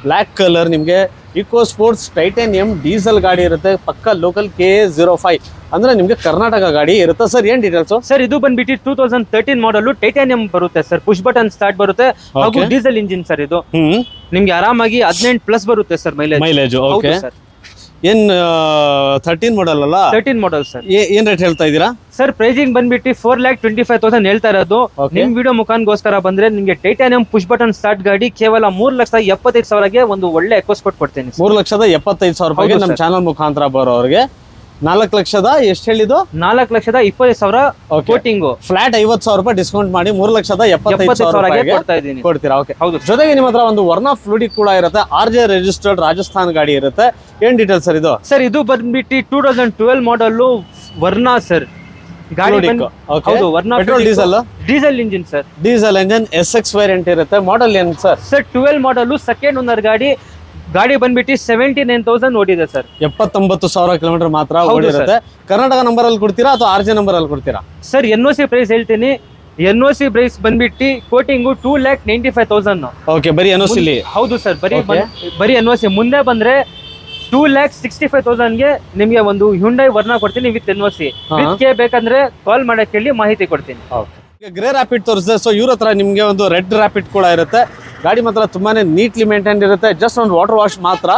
ಬ್ಲ್ಯಾಕ್ ಕಲರ್ ನಿಮಗೆ ಇಕೋ ಸ್ಪೋರ್ಟ್ಸ್ ಟೈಟಾನಿಯಂ ಡೀಸೆಲ್ ಗಾಡಿ ಇರುತ್ತೆ. ಪಕ್ಕ ಲೋಕಲ್ KA05 ಅಂದ್ರೆ ನಿಮ್ಗೆ ಕರ್ನಾಟಕ ಗಾಡಿ ಇರುತ್ತೆ. ಸರ್ ಏನ್ ಡೀಟೇಲ್ಸ್? ಸರ್ ಇದು ಬಂದ್ಬಿಟ್ಟು 2013 ಮಾಡಲ್ ಟೈಟಾನಿಯಂ ಬರುತ್ತೆ ಸರ್. ಪುಷ್ ಬಟನ್ ಸ್ಟಾರ್ಟ್ ಬರುತ್ತೆ ಹಾಗೂ ಡೀಸೆಲ್ ಇಂಜಿನ್ ಸರ್. ಇದು ನಿಮ್ಗೆ ಆರಾಮಾಗಿ 18+ ಬರುತ್ತೆ ಸರ್ ಮೈಲೇಜ್. ಓಕೆ, ಏನ್ 13 ಮಾಡಲ್ ಅಲ್ಲ? 13 ಮಾಡಲ್ ಸರ್. ಏನ್ ರೇಟ್ ಹೇಳ್ತಾ ಇದ್ದೀರಾ ಸರ್? ಪ್ರೈಸಿಂಗ್ ಬಂದ್ಬಿಟ್ಟು 4,25,000 ಹೇಳ್ತಾ ಇರೋದು. ನಿಮ್ ವಿಡಿಯೋ ಮುಖಾನ್ಗೋಸ್ಕರ ಬಂದ್ರೆ ನಿಮ್ಗೆ ಟೈಟಾನಿಯಂ ಪುಷ್ ಬಟನ್ ಸ್ಟಾರ್ಟ್ ಗಾಡಿ ಕೇವಲ 3,75,000ಗೆ ಒಂದು ಒಳ್ಳೆ ಎಕೋಸ್ ಕೊಟ್ಟು ಕೊಡ್ತೀನಿ. 3,75,000 ನಮ್ಮ ಚಾನಲ್ ಮುಖಾಂತರ ಬರೋರಿಗೆ 4,00,000 ಎಷ್ಟು ಹೇಳಿದ್ದು? 4,20,000 ಕೋಟಿಂಗ್ ಫ್ಲಾಟ್ 50,000 ರೂಪಾಯಿ ಡಿಸ್ಕೌಂಟ್ ಮಾಡಿ 3,75,000 ಕೊಡ್ತೀರಾ? ಓಕೆ, ಹೌದು. ಜೊತೆಗೆ ನಿಮ್ಮ ಹತ್ರ ಒಂದು ವರ್ನಾ ಫ್ಲೂಡಿಕ್ ಕೂಡ ಇರುತ್ತೆ. RJ ರಿಜಿಸ್ಟರ್ಡ್ ರಾಜಸ್ಥಾನ್ ಗಾಡಿ ಇರುತ್ತೆ. ಏನ್ ಡೀಟೇಲ್ಸ್ ಸರ್ ಇದು? ಸರ್ ಇದು ಬಂದ್ಬಿಟ್ಟು 2012 ಮಾಡಲ್ ವರ್ನಾ ಸರ್. ಗಾಡಿ ಹೌದು Verna. Petrol diesel engine sir. Diesel engine SX variant ಇರುತ್ತೆ. ಮಾಡಲ್ ಏನ್ ಸರ್? ಸರ್ 12 ಮಾಡಲ್ ಸೆಕೆಂಡ್ ಓನರ್ ಗಾಡಿ ಬಂದ್ಬಿಟ್ಟು 79,000 ಓಡಿದೆ ಸರ್. 79,000 ಕಿಲೋಮೀಟರ್ ಮಾತ್ರ ಓಡಿರುತ್ತೆ. ಕರ್ನಾಟಕ ನಂಬರ್ ಅಲ್ಲಿ ಕೊಡ್ತೀರಾ ಅಥವಾ RJ ನಂಬರ್ ಅಲ್ಲಿ ಕೊಡ್ತೀರಾ? ಸರ್ NOC ಪ್ರೈಸ್ ಹೇಳ್ತೀನಿ. NOC ಪ್ರೈಸ್ ಬಂದ್ಬಿಟ್ಟು ಕೋಟಿಂಗು 2,95,000. ಓಕೆ, ಬರೀ NOC ಇಲ್ಲಿ? ಹೌದು ಸರ್, ಬರೀ NOC. ಮುಂದೆ ಬಂದ್ರೆ 2,65,000ಗೆ ನಿಮ್ಗೆ ಒಂದು ಹ್ಯುಂಡೈ ವರ್ನಾ ಕೊಡ್ತೀನಿ ವಿತ್ NOC. ಬೇಕಂದ್ರೆ ಕಾಲ್ ಮಾಡಕ್ಕೆ ಹೇಳಿ ಮಾಹಿತಿ ಕೊಡ್ತೀನಿ. ಗ್ರೇ ರ್ಯಾಪಿಡ್ ತೋರಿಸಿದೆ. ಸೊ ಇವ್ರ ಹತ್ರ ನಿಮ್ಗೆ ಒಂದು ರೆಡ್ ರ್ಯಾಪಿಡ್ ಕೂಡ ಇರುತ್ತೆ. ಗಾಡಿ ಮಾತ್ರ ತುಂಬಾನೇ ನೀಟ್ಲಿ ಮೇಂಟೈನ್ ಇರುತ್ತೆ. ಜಸ್ಟ್ ಒಂದು ವಾಟರ್ ವಾಶ್ ಮಾತ್ರ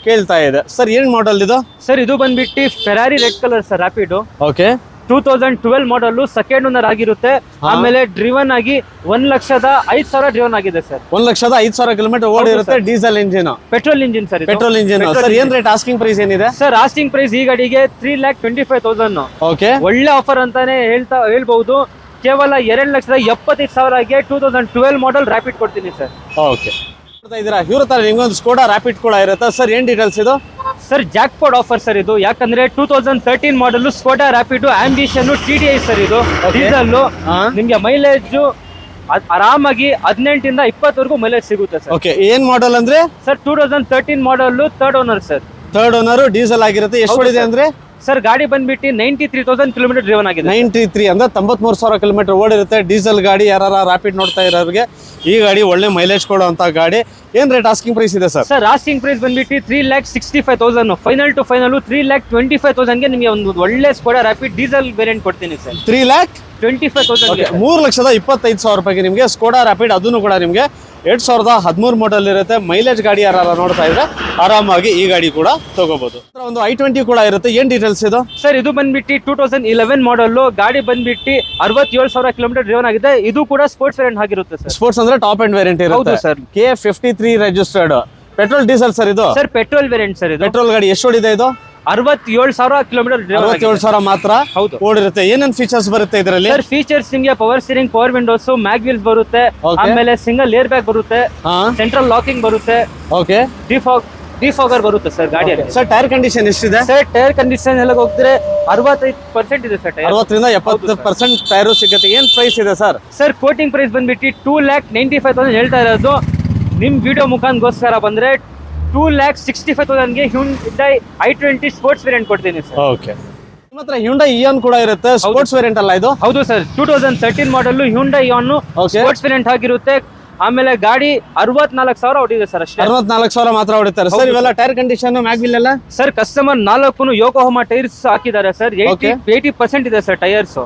ಕೇಳ್ತಾ ಇದೆ. ಸರ್ ಏನ್ ಮಾಡಲ್ ಇದು? ಸರ್ ಇದು ಬಂದ್ಬಿಟ್ಟು Ferrari red colour sir Rapid. Okay, 2012 model second owner ಆಗಿರುತ್ತೆ. ಆಮೇಲೆ ಡ್ರಿವನ್ ಆಗಿ 1,05,000 ಡ್ರಿವನ್ ಆಗಿದೆ ಸರ್. 1,05,000 ಕಿಲೋಮೀಟರ್ ಓಡಿರುತ್ತೆ. Diesel engine, petrol engine sir. Petrol engine. Sir ಏನ್ ರೇಟ್ ಆಸ್ಕಿಂಗ್ ಪ್ರೈಸ್ ಏನಿದೆ? ಸರ್ ಆಸ್ಕಿಂಗ್ ಪ್ರೈಸ್ ಈ ಗಾಡಿಗೆ 3,25,000. ಓಕೆ, ಒಳ್ಳೆ ಆಫರ್ ಅಂತಾನೆ ಹೇಳ್ಬಹುದು. ಕೇವಲ 2,75,000ಗೆ 2012 ಮಾಡಲ್ ರ್ಯಾಪಿಡ್ ಕೊಡ್ತೀನಿ ಸರ್. ಓಕೆ, ನೋಡ್ತಾ ಇದ್ದೀರಾ ಇವ್ರ ಹತ್ರ ನಿಮ್ಗೊಂದು ಸ್ಕೋಡಾ ರ್ಯಾಪಿಡ್ ಕೂಡ ಇರುತ್ತೆ. ಸರ್ ಏನ್ ಡೀಟೇಲ್ಸ್ ಇದು? ಸರ್ ಜಾಕ್ಪಾಟ್ ಆಫರ್ ಸರ್ ಇದು. ಯಾಕಂದ್ರೆ 2013 model Skoda Rapid Ambition TDI sir. ಇದು ಡೀಸೆಲ್. ನಿಮ್ಗೆ ಮೈಲೇಜ್ ಆರಾಮಾಗಿ 18ಇಂದ 20ವರೆಗೂ ಮೈಲೇಜ್ ಸಿಗುತ್ತೆ ಸರ್. ಓಕೆ, ಏನ್ ಮಾಡಲ್ ಅಂದ್ರೆ? Sir 2013 model third owner sir. Third owner diesel ಆಗಿರುತ್ತೆ. ಎಷ್ಟು ಓಡಿದೆ ಅಂದ್ರೆ? ಸರ್ ಗಾಡಿ ಬಂದ್ಬಿಟ್ಟು 93,000 ಕಿಲೋಮೀಟರ್ ಡ್ರೈವನ್ ಆಗಿದೆ. 93 ಅಂದ್ರೆ 93,000 ಕಿಲೋಮೀಟರ್ ಓಡಿರುತ್ತೆ. ಡೀಸೆಲ್ ಗಾಡಿ ಯಾರು ರ್ಯಾಪಿಡ್ ನೋಡ್ತಾ ಇರೋರಿಗೆ ಈ ಗಾಡಿ ಒಳ್ಳೆ ಮೈಲೇಜ್ ಕೊಡುವಂತ ಗಾಡಿ. ಏನ್ ರೇಟ್ ಆಸ್ಕಿಂಗ್ ಪ್ರೈಸ್ ಇದೆ ಸರ್? ಸರ್ ಆಸ್ಕಿಂಗ್ ಪ್ರೈಸ್ ಬಂದ್ಬಿಟ್ಟು 3,65,000. ಫೈನಲ್ ಟು ಫೈನಲ್ 3,25,000ಗೆ ನಿಮಗೆ ಒಂದು ಒಳ್ಳೆ ಸ್ಕೋಡಾ ರ್ಯಾಪಿಡ್ ಡೀಸೆಲ್ ವೇರಿಯಂಟ್ ಕೊಡ್ತೀನಿ ಸರ್. 3,25,000. 3,25,000 ರೂಪಾಯಿಗೆ ನಿಮಗೆ ಸ್ಕೋಡಾ ರ್ಯಾಪಿಡ್. ಅದನ್ನು ಕೂಡ ನಿಮಗೆ 2013 ಮಾಡಲ್ ಇರುತ್ತೆ. ಮೈಲೇಜ್ ಗಾಡಿ ಯಾರು ನೋಡ್ತಾ ಇದ್ರೆ ಆರಾಮಾಗಿ ಈ ಗಾಡಿ ಕೂಡ ತಗೋಬಹುದು. ಒಂದು i20 ಕೂಡ ಇರುತ್ತೆ. ಏನ್ ಡೀಟೇಲ್ಸ್ ಇದು? ಸರ್ ಇದು ಬಂದ್ಬಿಟ್ಟು 2011 ಮಾಡಲ್. ಗಾಡಿ ಬಂದ್ಬಿಟ್ಟು 67,000 ಕಿಲೋಮೀಟರ್ ಡ್ರೈವನ್ ಆಗಿದೆ. ಇದು ಕೂಡ ಸ್ಪೋರ್ಟ್ಸ್ ವೇರಿಯಂಟ್ ಆಗಿರುತ್ತೆ ಸರ್. ಸ್ಪೋರ್ಟ್ಸ್ ಅಂದ್ರೆ ಟಾಪ್ ಎಂಡ್ ವೇರಿಯಂಟ್ ಇರುತ್ತೆ sir. KA53 registered. Petrol diesel sir ಇದು? ಸರ್ ಪೆಟ್ರೋಲ್ ವೇರಿಯಂಟ್ ಸರ್ ಇದು. ಪೆಟ್ರೋಲ್ ಗಾಡಿ ಎಷ್ಟು ಓಡಿದೆ ಇದು? 67,000 ಕಿಲೋಮೀಟರ್. 67,000 ಮಾತ್ರ ಓಡಿರುತ್ತೆ. ಏನೇನ್ ಫೀಚರ್ಸ್ ಬರುತ್ತೆ ಇದರಲ್ಲಿ? ಸರ್ ಫೀಚರ್ಸ್ ನಿಮಗೆ power steering, power Windows, mag wheels ಬರುತ್ತೆ. ಆಮೇಲೆ ಸಿಂಗಲ್ ಏರ್ ಬ್ಯಾಗ್ ಬರುತ್ತೆ. ಸೆಂಟ್ರಲ್ ಲಾಕಿಂಗ್ ಬರುತ್ತೆ. ಓಕೆ, ಡಿಫಾಗರ್ ಬರುತ್ತೆ ಸರ್ ಗಾಡಿಯಲ್ಲಿ. ಸರ್ ಟೈರ್ ಕಂಡೀಷನ್ ಎಷ್ಟಿದೆ? ಸರ್ ಟೈರ್ ಕಂಡೀಷನ್ ಎಲ್ಲ ಹೋಗಿದ್ರೆ 65% ಇದೆ ಸರ್. 60ರಿಂದ 70% ಟೈರು ಸಿಗುತ್ತೆ. ಏನ್ ಪ್ರೈಸ್ ಇದೆ ಸರ್? ಸರ್ ಕೋಟಿಂಗ್ ಪ್ರೈಸ್ ಬಂದ್ಬಿಟ್ಟು 2,95,000 ಹೇಳ್ತಾ ಇರೋದು. ನಿಮ್ ವಿಡಿಯೋ ಮುಖಾನ್ಗೋಸ್ಕರ ಬಂದ್ರೆ 2,65,000ಗೆ ಹ್ಯುಂಡೈ i20 ಸ್ಪೋರ್ಟ್ಸ್ ವೇರಿಯಂಟ್ ಕೊಡ್ತೀನಿ ಸರ್. ಓಕೆ, ನಿಮ್ಮ ಹತ್ರ ಹ್ಯುಂಡೈ ಇಯಾನ್ ಕೂಡ ಇರುತ್ತೆ. ಸ್ಪೋರ್ಟ್ಸ್ ವೇರಿಯಂಟ್ ಅಲ್ಲ ಇದು? ಹೌದು ಸರ್, 2013 ಮಾಡಲ್ ಹ್ಯುಂಡೈ ಇಯಾನ್ ಸ್ಪೋರ್ಟ್ಸ್ ವೇರಿಯಂಟ್ ಆಗಿರುತ್ತೆ. ಆಮೇಲೆ ಗಾಡಿ 64,000 ಓಡಿದೆ ಸರ್ ಅಷ್ಟೇ. 64,000 ಮಾತ್ರ ಓಡುತ್ತಾರೆ ಸರ್. ಇವೆಲ್ಲ ಟೈರ್ ಕಂಡೀಷನ್, ಮ್ಯಾಗ್ ವೀಲ್ ಎಲ್ಲ? ಸರ್ ಕಸ್ಟಮರ್ 4 ಯೋಕೋಹಾಮಾ ಟೈರ್ಸ್ ಹಾಕಿದ್ದಾರೆ ಸರ್. 80% ಇದೆ ಸರ್ ಟೈರ್ಸ್.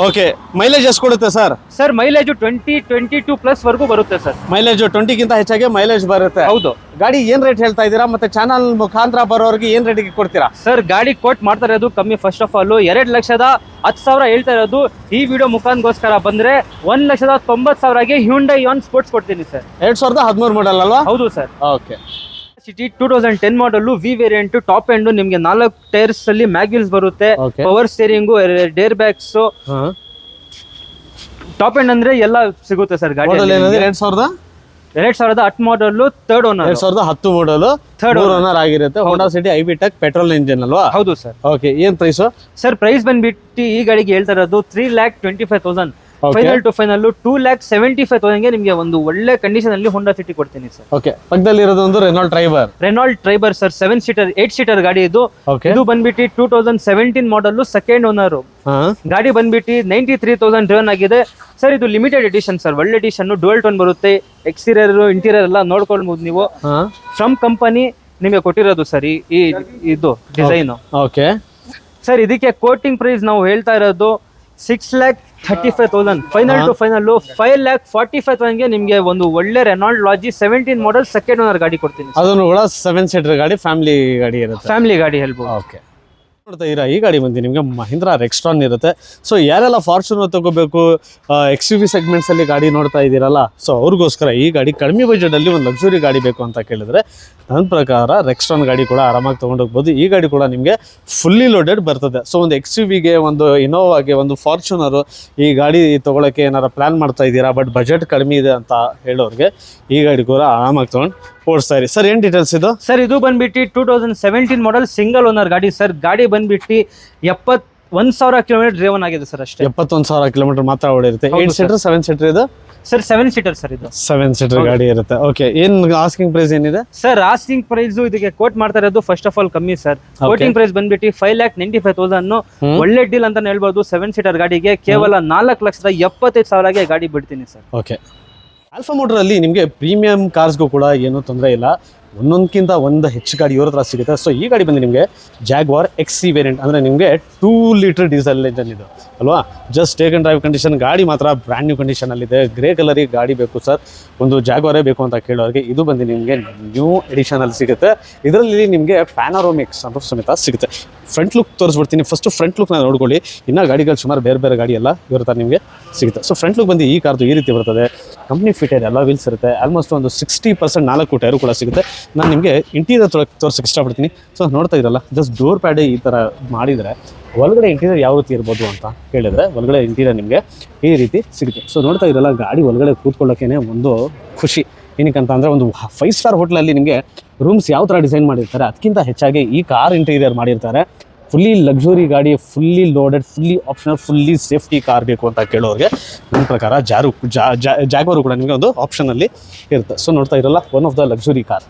ಓಕೆ, ಮೈಲೇಜ್ ಎಷ್ಟು ಕೊಡುತ್ತೆ ಸರ್? ಸರ್ ಮೈಲೇಜ್ 22+ ವರೆಗೂ ಬರುತ್ತೆ ಸರ್. ಮೈಲೇಜ್ 20ಗಿಂತ ಹೆಚ್ಚಾಗಿ ಮೈಲೇಜ್ ಬರುತ್ತೆ. ಹೌದು. ಗಾಡಿ ಏನ್ ರೇಟ್ ಹೇಳ್ತಾ ಇದ್ದೀರಾ, ಮತ್ತೆ ಚಾನಲ್ ಮುಖಾಂತರ ಬರೋರಿಗೆ ಏನ್ ರೇಟಿಗೆ ಕೊಡ್ತೀರಾ? ಸರ್ ಗಾಡಿ ಕೋಟ್ ಮಾಡ್ತಾ ಇರೋದು ಕಮ್ಮಿ. ಫಸ್ಟ್ ಆಫ್ ಆಲ್ 2,10,000 ಹೇಳ್ತಾ ಇರೋದು. ಈ ವಿಡಿಯೋ ಮುಖಾಂತರ ಬಂದ್ರೆ 1,90,000ಗೆ ಹ್ಯುಂಡೈ ಆನ್ ಸ್ಪೋರ್ಟ್ಸ್ ಕೊಡ್ತೀನಿ ಸರ್. 2013 ಮಾಡಲ್ ಅಲ್ವಾ? ಹೌದು sir. Okay. City 2010 model V variant top end. ನಿಮ್ಗೆ 4 ಟೈರ್ಸ್ ಅಲ್ಲಿ ಮ್ಯಾಗ್ವಿಲ್ಸ್ ಬರುತ್ತೆ, Okay. Power steering, air bags, top end ಅಂದ್ರೆ ಎಲ್ಲ ಸಿಗುತ್ತೆ ಸರ್ ಗಾಡಿ. ಮಾಡಲ್ ಏನಂದ್ರೆ 2010 model third owner. 2010 model third owner ಆಗಿರುತ್ತೆ. ಹೋಂಡಾ ಸಿಟಿ ಐಬಿ ಟೆಕ್ ಪೆಟ್ರೋಲ್ ಇಂಜಿನ್ ಅಲ್ವಾ? ಹೌದು ಸರ್. ಓಕೆ, ಏನ್ ಪ್ರೈಸ್? ಸರ್ ಪ್ರೈಸ್ ಬಂದ್ಬಿಟ್ಟು ಈ ಗಾಡಿಗೆ ಹೇಳ್ತಾ ಇರೋದು 3,25,000. Okay. ಫೈನಲ್ ಟು ಫೈನಲ್ 2,75,000ಗೆ ನಿಮ್ಗೆ ಒಂದು ಒಳ್ಳೆ ಕಂಡೀಷನ್ ಅಲ್ಲಿ ಹೋಂಡಾ ಸಿಟಿ ಕೊಡ್ತೀನಿ ಸರ್. ಓಕೆ, ಪಕ್ಕದಲ್ಲಿ ಇರೋದು ಒಂದು ರೆನಾಲ್ಟ್ ಟ್ರೈಬರ್ ಸರ್. 8 ಸೀಟರ್ ಗಾಡಿ ಇದು. ಓಕೆ, ಇದು ಬಂದ್ಬಿಟ್ಟು 2017 ಮಾಡಲ್ ಸೆಕೆಂಡ್ ಓನರ್. ಗಾಡಿ ಬಂದ್ಬಿಟ್ಟು 93,000 ಡ್ರೈವನ್ ಆಗಿದೆ ಸರ್. ಇದು ಲಿಮಿಟೆಡ್ ಎಡಿಷನ್ ಸರ್, ಒಳ್ಳೆ ಎಡಿಷನ್. ಡುವೆಲ್ ಟೋನ್ ಬರುತ್ತೆ. ಎಕ್ಸ್ಟೀರಿಯರ್ ಇಂಟೀರಿಯರ್ ಎಲ್ಲ ನೋಡ್ಕೊಳ್ಬಹುದು ನೀವು. ಫ್ರಮ್ ಕಂಪನಿ ನಿಮಗೆ ಕೊಟ್ಟಿರೋದು ಸರ್ ಈ ಇದು ಡಿಸೈನ್. ಓಕೆ ಸರ್, ಇದಕ್ಕೆ ಕೋಟಿಂಗ್ ಪ್ರೈಸ್ ನಾವು ಹೇಳ್ತಾ ಇರೋದು 6,35,000. ಫೈನಲ್ ಟು ಫೈನಲ್ 5,45,000ಗೆ ನಿಮ್ಗೆ ಒಂದು ಒಳ್ಳೆ ರೆನಾಲ್ಟ್ ಲಾಜಿ 17 ಮಾಡಲ್ ಸೆಕೆಂಡ್ ಓನರ್ ಗಾಡಿ ಕೊಡ್ತೀನಿ. ಅದನ್ನು ಕೂಡ 7 ಸೀಟರ್ ಗಾಡಿ, ಫ್ಯಾಮಿಲಿ ಗಾಡಿ ಇರುತ್ತೆ. ಫ್ಯಾಮಿಲಿ ಗಾಡಿ ಹೇಳ್ಬೋದು. ಓಕೆ, ನೋಡ್ತಾ ಇರಾ ಈ ಗಾಡಿ ಬಂದು ನಿಮಗೆ ಮಹೀಂದ್ರಾ ರೆಕ್ಸ್ಟ್ರಾನ್ ಇರುತ್ತೆ. ಸೊ ಯಾರೆಲ್ಲ ಫಾರ್ಚುನರ್ ತಗೋಬೇಕು, XUV ಸೆಗ್ಮೆಂಟ್ಸ್ ಅಲ್ಲಿ ಗಾಡಿ ನೋಡ್ತಾ ಇದ್ದೀರಲ್ಲ, ಸೊ ಅವ್ರಿಗೋಸ್ಕರ ಈ ಗಾಡಿ ಕಡಿಮೆ ಬಜೆಟ್ ಅಲ್ಲಿ ಒಂದು ಲಕ್ಸುರಿ ಗಾಡಿ ಬೇಕು ಅಂತ ಕೇಳಿದ್ರೆ ನನ್ನ ಪ್ರಕಾರ ರೆಕ್ಸ್ಟ್ರಾನ್ ಗಾಡಿ ಕೂಡ ಆರಾಮಾಗಿ ತೊಗೊಂಡೋಗ್ಬೋದು. ಈ ಗಾಡಿ ಕೂಡ ನಿಮಗೆ ಫುಲ್ಲಿ ಲೋಡೆಡ್ ಬರ್ತದೆ. ಸೊ ಒಂದು XUVಗೆ, ಒಂದು ಇನೋವಾಗೆ, ಒಂದು ಫಾರ್ಚುನರು ಈ ಗಾಡಿ ತೊಗೊಳಕ್ಕೆ ಏನಾರ ಪ್ಲಾನ್ ಮಾಡ್ತಾ ಇದ್ದೀರಾ, ಬಟ್ ಬಜೆಟ್ ಕಡಿಮೆ ಇದೆ ಅಂತ ಹೇಳೋರಿಗೆ ಈ ಗಾಡಿ ಕೂಡ ಆರಾಮಾಗಿ ತೊಗೊಂಡು ಓಡಿಸ್ತಾ ಇರಿ. ಸರ್ ಏನು ಡೀಟೇಲ್ಸ್ ಇದು? ಸರ್ ಇದು ಬಂದ್ಬಿಟ್ಟು 2017 ಮಾಡಲ್ ಸಿಂಗಲ್ ಓನರ್ ಗಾಡಿ ಸರ್. ಗಾಡಿ ಬಂದ್ಬಿಟ್ಟು 71,000 ಕಿಲೋಮೀಟರ್ ಡ್ರೈವನ್ ಆಗಿದೆ ಸರ್ ಅಷ್ಟೇ. 71,000 ಕಿಲೋಮೀಟರ್ ಮಾತ್ರ ಓಡಿರುತ್ತೆ. 8 ಸೀಟರ್ 7 ಸೀಟರ್ ಇದು? ಸರ್ 7 ಸೀಟರ್ ಸರ್ ಇದು. 7 ಸೀಟರ್ ಗಾಡಿ ಇರುತ್ತೆ. ಓಕೆ, ಏನ್ ಆಸ್ಕಿಂಗ್ ಪ್ರೈಸ್ ಏನಿದೆ ಸರ್? ಆಸ್ಕಿಂಗ್ ಪ್ರೈಸ್ ಇದಕ್ಕೆ ಕೋಟ್ ಮಾಡ್ತಾ ಇರೋದು ಫಸ್ಟ್ ಆಫ್ ಆಲ್ ಕಮ್ಮಿ ಸರ್. ಕೋಟಿಂಗ್ ಪ್ರೈಸ್ ಬಂದ್ಬಿಟ್ಟು 5,95,000. ಒಳ್ಳೆ ಡೀಲ್ ಅಂತಾನೆ ಹೇಳ್ಬೋದು. 7 ಸೀಟರ್ ಗಾಡಿಗೆ ಕೇವಲ 4,75,000ಗೆ ಗಾಡಿ ಬಿಡ್ತೀನಿ ಸರ್. ಓಕೆ, ಆಲ್ಫಾ ಮೋಟರ್ ಅಲ್ಲಿ ನಿಮಗೆ ಪ್ರೀಮಿಯಂ ಕಾರ್ಸ್ಗೂ ಕೂಡ ಏನೂ ತೊಂದರೆ ಇಲ್ಲ. ಒಂದೊಂದಕ್ಕಿಂತ ಒಂದು ಹೆಚ್ಚು ಗಾಡಿ ಇವ್ರ ಹತ್ರ ಸಿಗುತ್ತೆ. ಸೊ ಈ ಗಾಡಿ ಬಂದು ನಿಮಗೆ ಜಾಗ್ವಾರ್ XC ವೇರಿಯಂಟ್, ಅಂದರೆ ನಿಮಗೆ 2 ಲೀಟರ್ ಡೀಸೆಲ್ ಇಂಜನ್ ಇದು ಅಲ್ವಾ? Just take and drive condition. ಗಾಡಿ ಮಾತ್ರ ಬ್ರ್ಯಾಂಡ್ ನ್ಯೂ ಕಂಡೀಷನಲ್ಲಿದೆ. ಗ್ರೇ ಕಲರಿಗೆ ಗಾಡಿ ಬೇಕು ಸರ್, ಒಂದು ಜಾಗ್ವಾರೇ ಬೇಕು ಅಂತ ಕೇಳೋರಿಗೆ ಇದು ಬಂದು ನಿಮಗೆ ನ್ಯೂ ಎಡಿಷನಲ್ಲಿ ಸಿಗುತ್ತೆ. ಇದರಲ್ಲಿ ನಿಮಗೆ ಪ್ಯಾನರೋಮಿಕ್ಸ್ ಅಂತ ಸಮೇತ ಸಿಗುತ್ತೆ. ಫ್ರಂಟ್ ಲುಕ್ ತೋರಿಸ್ಬಿಡ್ತೀನಿ. ಫಸ್ಟು ಫ್ರಂಟ್ ಲುಕ್ನ ನೋಡ್ಕೊಳ್ಳಿ. ಇನ್ನೂ ಗಾಡಿಗಳು ಸುಮಾರು ಬೇರೆ ಬೇರೆ ಗಾಡಿ ಎಲ್ಲ ಇವ್ರ ಹತ್ರ ನಿಮಗೆ ಸಿಗುತ್ತೆ. ಸೊ ಫ್ರಂಟ್ ಲುಕ್ ಬಂದು ಈ ಕಾರ್ದು ಈ ರೀತಿ ಬರ್ತದೆ. ಕಂಪ್ನಿ ಫಿಟೆಡ್ ಎಲ್ಲ ವೀಲ್ಸ್ ಇರುತ್ತೆ. ಆಲ್ಮೋಸ್ಟ್ ಒಂದು 60% 4 ಟೈರು ಕೂಡ ಸಿಗುತ್ತೆ. ನಾನು ನಿಮಗೆ ಇಂಟೀರಿಯರ್ ತೋರಿಸೋಕೆ ಇಷ್ಟಪಡ್ತೀನಿ. ಸೊ ನೋಡ್ತಾ ಇದ್ರಲ್ಲ, ಜಸ್ಟ್ ಡೋರ್ ಪ್ಯಾಡ್ ಈ ಥರ ಮಾಡಿದರೆ ಒಳಗಡೆ ಇಂಟೀರಿಯರ್ ಯಾವ ರೀತಿ ಇರ್ಬೋದು ಅಂತ ಹೇಳಿದ್ರೆ ಒಳಗಡೆ ಇಂಟೀರಿಯರ್ ನಿಮಗೆ ಈ ರೀತಿ ಸಿಗುತ್ತೆ. ಸೊ ನೋಡ್ತಾ ಇದ್ರಲ್ಲ, ಗಾಡಿ ಒಳಗಡೆ ಕೂತ್ಕೊಳ್ಳೋಕೆ ಒಂದು ಖುಷಿ. ಏನಕ್ಕಂತ ಅಂದರೆ ಒಂದು 5 ಸ್ಟಾರ್ ಹೋಟ್ಲಲ್ಲಿ ನಿಮಗೆ ರೂಮ್ಸ್ ಯಾವ ಥರ ಡಿಸೈನ್ ಮಾಡಿರ್ತಾರೆ ಅದಕ್ಕಿಂತ ಹೆಚ್ಚಾಗಿ ಈ ಕಾರ್ ಇಂಟೀರಿಯರ್ ಮಾಡಿರ್ತಾರೆ. ಫುಲ್ಲಿ ಲಕ್ಸುರಿ ಗಾಡಿ, fully loaded, fully optional, fully safety car ಬೇಕು ಅಂತ ಕೇಳೋರಿಗೆ ನನ್ನ ಪ್ರಕಾರ ಜಾಗ್ವಾರು ಕೂಡ ನಿಮಗೆ ಒಂದು ಆಪ್ಷನಲ್ಲಿ ಇರುತ್ತೆ. ಸೊ ನೋಡ್ತಾ ಇರಲ್ಲ, one of the luxury car.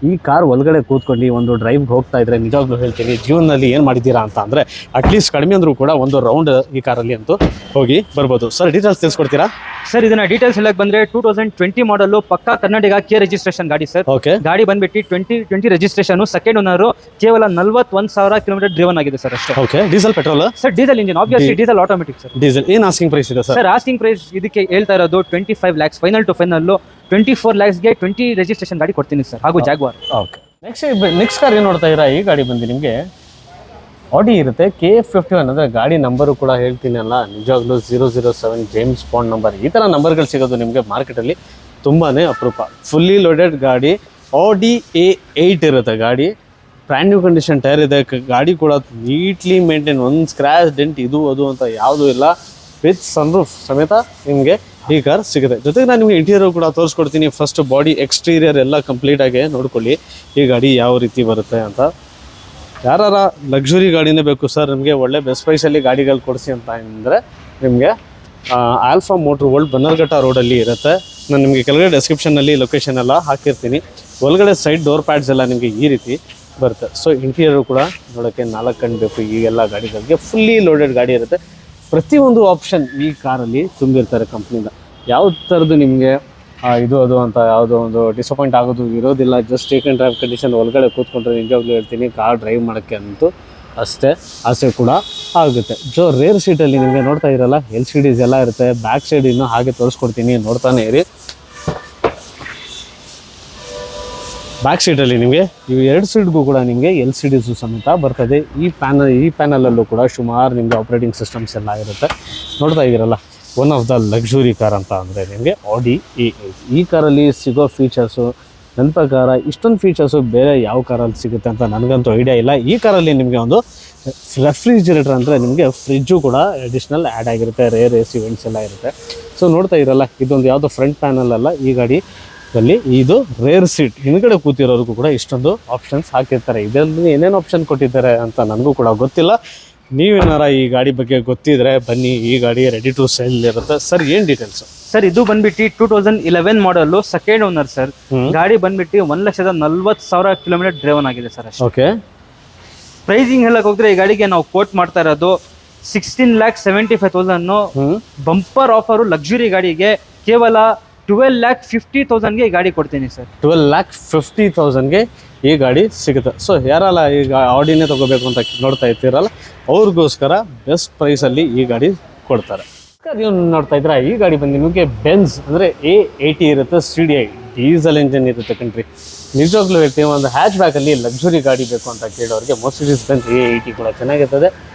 ಈ ಕಾರ್ ಒಳಗಡೆ ಕೂತ್ಕೊಂಡು ಒಂದು ಡ್ರೈವ್ಗೆ ಹೋಗ್ತಾ ಇದ್ರೆ ನಿಜವಾಗ್ಲೂ ಹೇಳ್ತೀನಿ, ಜೀವನದಲ್ಲಿ ಏನು ಮಾಡಿದ್ದೀರಾ ಅಂತ ಅಂದರೆ ಅಟ್ಲೀಸ್ಟ್ ಕಡಿಮೆ ಅಂದರೂ ಕೂಡ ಒಂದು ರೌಂಡ್ ಈ ಕಾರಲ್ಲಿ ಅಂತೂ ಹೋಗಿ ಬರ್ಬೋದು. ಸರ್ ಡೀಟೇಲ್ಸ್ ತಿಳಿಸ್ಕೊಡ್ತೀರಾ? ಸರ್ ಇದನ್ನ ಡೀಟೇಲ್ಸ್ ಹೇಳಕ್ ಬಂದ್ರೆ 2020 ಮಾಡಲ್ ಪಕ್ಕಾ ಕರ್ನಾಟಕ ಕೆ ರಿಜಿಸ್ಟ್ರೇಷನ್ ಗಾಡಿ ಸರ್. ಓಕೆ, ಗಾಡಿ ಬಂದ್ಬಿಟ್ಟು 2020 ರಿಜಿಸ್ಟ್ರೇಷನ್, ಸೆಕೆಂಡ್ ಓನರ್, ಕೇವಲ 41,000 ಕಿಲೋಮೀಟರ್ ಡ್ರೈವನ್ ಆಗಿದೆ ಸರ್ ಅಷ್ಟೇ. Okay, diesel petrol? Sir diesel engine, obviously diesel automatic sir. Diesel ಏನು ಆಸ್ಕಿಂಗ್ ಪ್ರೈಸ್ ಇದೆ ಸರ್? ಸರ್ ಆಸ್ಕಿಂಗ್ ಪ್ರೈಸ್ ಇದಕ್ಕೆ ಹೇಳ್ತಾ ಇರೋದು 25 lakhs. ಫೈನಲ್ ಟು ಫೈನಲ್ 24 lakhsಗೆ 20 ರಿಜಿಸ್ಟ್ರೇಷನ್ ಗಾಡಿ ಕೊಡ್ತೀನಿ ಸರ್, ಹಾಗೂ ಜಾಗ್ವಾರ್. ಓಕೆ, ನೆಕ್ಸ್ಟ್ ಕಾರ್ ಏನು ನೋಡ್ತಾ ಇದ್ದೀರಾ? ಈ ಗಾಡಿ ಬಂದು ನಿಮಗೆ ಆಡಿ ಇರುತ್ತೆ. KF51 ಅಂದರೆ ಗಾಡಿ ನಂಬರು ಕೂಡ ಹೇಳ್ತೀನಿ ಅಲ್ಲ, ನಿಜವಾಗ್ಲೂ 007 ಜೇಮ್ಸ್ ಬಾಂಡ್ ನಂಬರ್. ಈ ಥರ ನಂಬರ್ಗಳು ಸಿಗೋದು ನಿಮಗೆ ಮಾರ್ಕೆಟಲ್ಲಿ ತುಂಬಾ ಅಪರೂಪ. ಫುಲ್ಲಿ ಲೋಡೆಡ್ ಗಾಡಿ, ಆಡಿ A8 ಇರುತ್ತೆ ಗಾಡಿ. ಬ್ರ್ಯಾಂಡ್ ನ್ಯೂ ಕಂಡೀಷನ್ ಟೈರ್ ಇದೆ. ಗಾಡಿ ಕೂಡ ನೀಟ್ಲಿ ಮೇಂಟೈನ್, ಒಂದು ಸ್ಕ್ರ್ಯಾಚ್ ಡೆಂಟ್ ಇದು ಅದು ಅಂತ ಯಾವುದೂ ಇಲ್ಲ. ವಿತ್ ಸನ್ರೂಫ್ ಸಮೇತ ನಿಮಗೆ ಈ ಕಾರ್ ಸಿಗುತ್ತೆ. ಜೊತೆಗೆ ನಾನು ನಿಮಗೆ ಇಂಟೀರಿಯರ್ ಕೂಡ ತೋರಿಸ್ಕೊಡ್ತೀನಿ. ಫಸ್ಟ್ ಬಾಡಿ ಎಕ್ಸ್ಟೀರಿಯರ್ ಎಲ್ಲ ಕಂಪ್ಲೀಟಾಗಿ ನೋಡ್ಕೊಳ್ಳಿ ಈ ಗಾಡಿ ಯಾವ ರೀತಿ ಬರುತ್ತೆ ಅಂತ. ಯಾರ ಲಕ್ಸುರಿ ಗಾಡಿನೇ ಬೇಕು ಸರ್ ನಿಮಗೆ, ಒಳ್ಳೆ ಬೆಸ್ಟ್ ಪ್ರೈಸಲ್ಲಿ ಗಾಡಿಗಳು ಕೊಡಿಸಿ ಅಂತ ಅಂದರೆ ನಿಮಗೆ ಆಲ್ಫಾ ಮೋಟ್ರ್ ವರ್ಲ್ಡ್ ಬನ್ನರ್ಘಟ್ಟ ರೋಡಲ್ಲಿ ಇರುತ್ತೆ. ನಾನು ನಿಮಗೆ ಕೆಳಗಡೆ ಡೆಸ್ಕ್ರಿಪ್ಷನ್ನಲ್ಲಿ ಲೊಕೇಶನ್ ಎಲ್ಲ ಹಾಕಿರ್ತೀನಿ. ಒಳಗಡೆ ಸೈಡ್ ಡೋರ್ ಪ್ಯಾಡ್ಸ್ ಎಲ್ಲ ನಿಮಗೆ ಈ ರೀತಿ ಬರುತ್ತೆ. ಸೊ ಇಂಟೀರಿಯರು ಕೂಡ ನೋಡೋಕ್ಕೆ 4 ಕಣ್ಣು ಬೇಕು ಈಗೆಲ್ಲ ಗಾಡಿಗಳಿಗೆ. ಫುಲ್ಲಿ ಲೋಡೆಡ್ ಗಾಡಿ ಇರುತ್ತೆ. ಪ್ರತಿಯೊಂದು ಆಪ್ಷನ್ ಈ ಕಾರಲ್ಲಿ ತುಂಬಿರ್ತಾರೆ ಕಂಪ್ನಿಯಿಂದ. ಯಾವ ಥರದ್ದು ನಿಮಗೆ ಇದು ಅದು ಅಂತ ಯಾವುದೋ ಒಂದು ಡಿಸಪಾಯಿಂಟ್ ಆಗೋದು ಇರೋದಿಲ್ಲ. Just take and drive condition ಒಳಗಡೆ ಕೂತ್ಕೊಂಡ್ರೆ ನಿಜವಾಗ್ಲೂ ಹೇಳ್ತೀನಿ ಕಾರ್ ಡ್ರೈವ್ ಮಾಡೋಕ್ಕೆ ಅಂತೂ ಅಷ್ಟೇ ಆಸೆ ಕೂಡ ಆಗುತ್ತೆ. ಸೊ ರೇರ್ ಸೀಟಲ್ಲಿ ನಿಮಗೆ ನೋಡ್ತಾ ಇರಲ್ಲ LCDs ಎಲ್ಲ ಇರುತ್ತೆ. ಬ್ಯಾಕ್ ಸೈಡ್ ಇನ್ನೂ ಹಾಗೆ ತೋರಿಸ್ಕೊಡ್ತೀನಿ, ನೋಡ್ತಾನೆ ಇರಿ. ಬ್ಯಾಕ್ ಸೀಟಲ್ಲಿ ನಿಮಗೆ ಇವು 2 ಸೀಟ್ಗೂ ಕೂಡ ನಿಮಗೆ LCDs ಸಮೇತ ಬರ್ತದೆ. ಈ ಪ್ಯಾನಲಲ್ಲೂ ಕೂಡ ಸುಮಾರು ನಿಮಗೆ ಆಪ್ರೇಟಿಂಗ್ ಸಿಸ್ಟಮ್ಸ್ ಎಲ್ಲ ಇರುತ್ತೆ. ನೋಡ್ತಾ ಇದ್ದೀರಲ್ಲ, one of the luxury car ಅಂತ ಅಂದರೆ ನಿಮಗೆ Audi A8. ಈ ಕಾರಲ್ಲಿ ಸಿಗೋ ಫೀಚರ್ಸು ನನ್ನ ಪ್ರಕಾರ ಇಷ್ಟೊಂದು ಫೀಚರ್ಸು ಬೇರೆ ಯಾವ ಕಾರಲ್ಲಿ ಸಿಗುತ್ತೆ ಅಂತ ನನಗಂತೂ ಐಡಿಯಾ ಇಲ್ಲ. ಈ ಕಾರಲ್ಲಿ ನಿಮಗೆ ಒಂದು ರೆಫ್ರಿಜಿರೇಟರ್ ಅಂದರೆ ನಿಮಗೆ ಫ್ರಿಜ್ಜು ಕೂಡ ಅಡಿಷ್ನಲ್ ಆ್ಯಡ್ ಆಗಿರುತ್ತೆ. ರೇರ್ AC ವೆಂಟ್ಸ್ ಎಲ್ಲ ಇರುತ್ತೆ. ಸೊ ನೋಡ್ತಾ ಇರಲ್ಲ, ಇದೊಂದು ಯಾವುದೋ ಫ್ರಂಟ್ ಪ್ಯಾನಲ್ ಅಲ್ಲ, ಈ ಗಾಡಿಯಲ್ಲಿ ಇದು ರೇರ್ ಸೀಟ್. ಹಿಂದ್ಗಡೆ ಕೂತಿರೋರಿಗೂ ಕೂಡ ಇಷ್ಟೊಂದು ಆಪ್ಷನ್ಸ್ ಹಾಕಿರ್ತಾರೆ. ಇದರಲ್ಲಿ ಏನೇನು ಆಪ್ಷನ್ ಕೊಟ್ಟಿದ್ದಾರೆ ಅಂತ ನನಗೂ ಕೂಡ ಗೊತ್ತಿಲ್ಲ. ನೀವೇನಾರ ಈ ಗಾಡಿ ಬಗ್ಗೆ ಗೊತ್ತಿದ್ರೆ ಬನ್ನಿ, ಈ ಗಾಡಿ ರೆಡಿ ಟು ಸೇಲ್ ಇರುತ್ತೆ. ಸರ್ ಏನು ಡೀಟೇಲ್ಸ್? ಸರ್ ಇದು ಬಂದ್ಬಿಟ್ಟು 2011 ಮಾಡಲು ಸೆಕೆಂಡ್ ಓನರ್ ಸರ್. ಗಾಡಿ ಬಂದ್ಬಿಟ್ಟು 1,40,000 ಕಿಲೋಮೀಟರ್ ಡ್ರೈವನ್ ಆಗಿದೆ ಸರ್ ಅಷ್ಟೇ. ಓಕೆ, ಪ್ರೈಸಿಂಗ್ ಹೇಳಕ್ ಹೋದ್ರೆ ಈ ಗಾಡಿಗೆ ನಾವು ಕೋಟ್ ಮಾಡ್ತಾ ಇರೋದು 16,75,000 ಬಂಪರ್ ಆಫರು. ಲಕ್ಸುರಿ ಗಾಡಿಗೆ ಕೇವಲ 12,50,000ಗೆ ಈ ಗಾಡಿ ಕೊಡ್ತೀನಿ ಸರ್. 12,50,000ಗೆ ಈ ಗಾಡಿ ಸಿಗುತ್ತೆ. ಸೊ ಯಾರಲ್ಲ ಈಗ ಆಡಿನೇ ತೊಗೋಬೇಕು ಅಂತ ನೋಡ್ತಾ ಇರ್ತೀರಲ್ಲ, ಅವ್ರಿಗೋಸ್ಕರ ಬೆಸ್ಟ್ ಪ್ರೈಸಲ್ಲಿ ಈ ಗಾಡಿ ಕೊಡ್ತಾರೆ. ನೀವು ನೋಡ್ತಾ ಇದ್ದೀರಾ, ಈ ಗಾಡಿ ಬಂದು ನಿಮಗೆ ಬೆನ್ಸ್ ಅಂದರೆ A80 ಇರುತ್ತೆ. CDI ಡೀಸೆಲ್ ಇಂಜಿನ್ ಇರುತ್ತೆ ಕಂಟ್ರಿ. ನಿಜವಾಗ್ಲೂ ಹೇಳ್ತೀವಿ, ಒಂದು ಹ್ಯಾಚ್ ಬ್ಯಾಕಲ್ಲಿ ಲಕ್ಸುರಿ ಗಾಡಿ ಬೇಕು ಅಂತ ಕೇಳೋರಿಗೆ Mercedes Benz A80 ಕೂಡ ಚೆನ್ನಾಗಿರ್ತದೆ.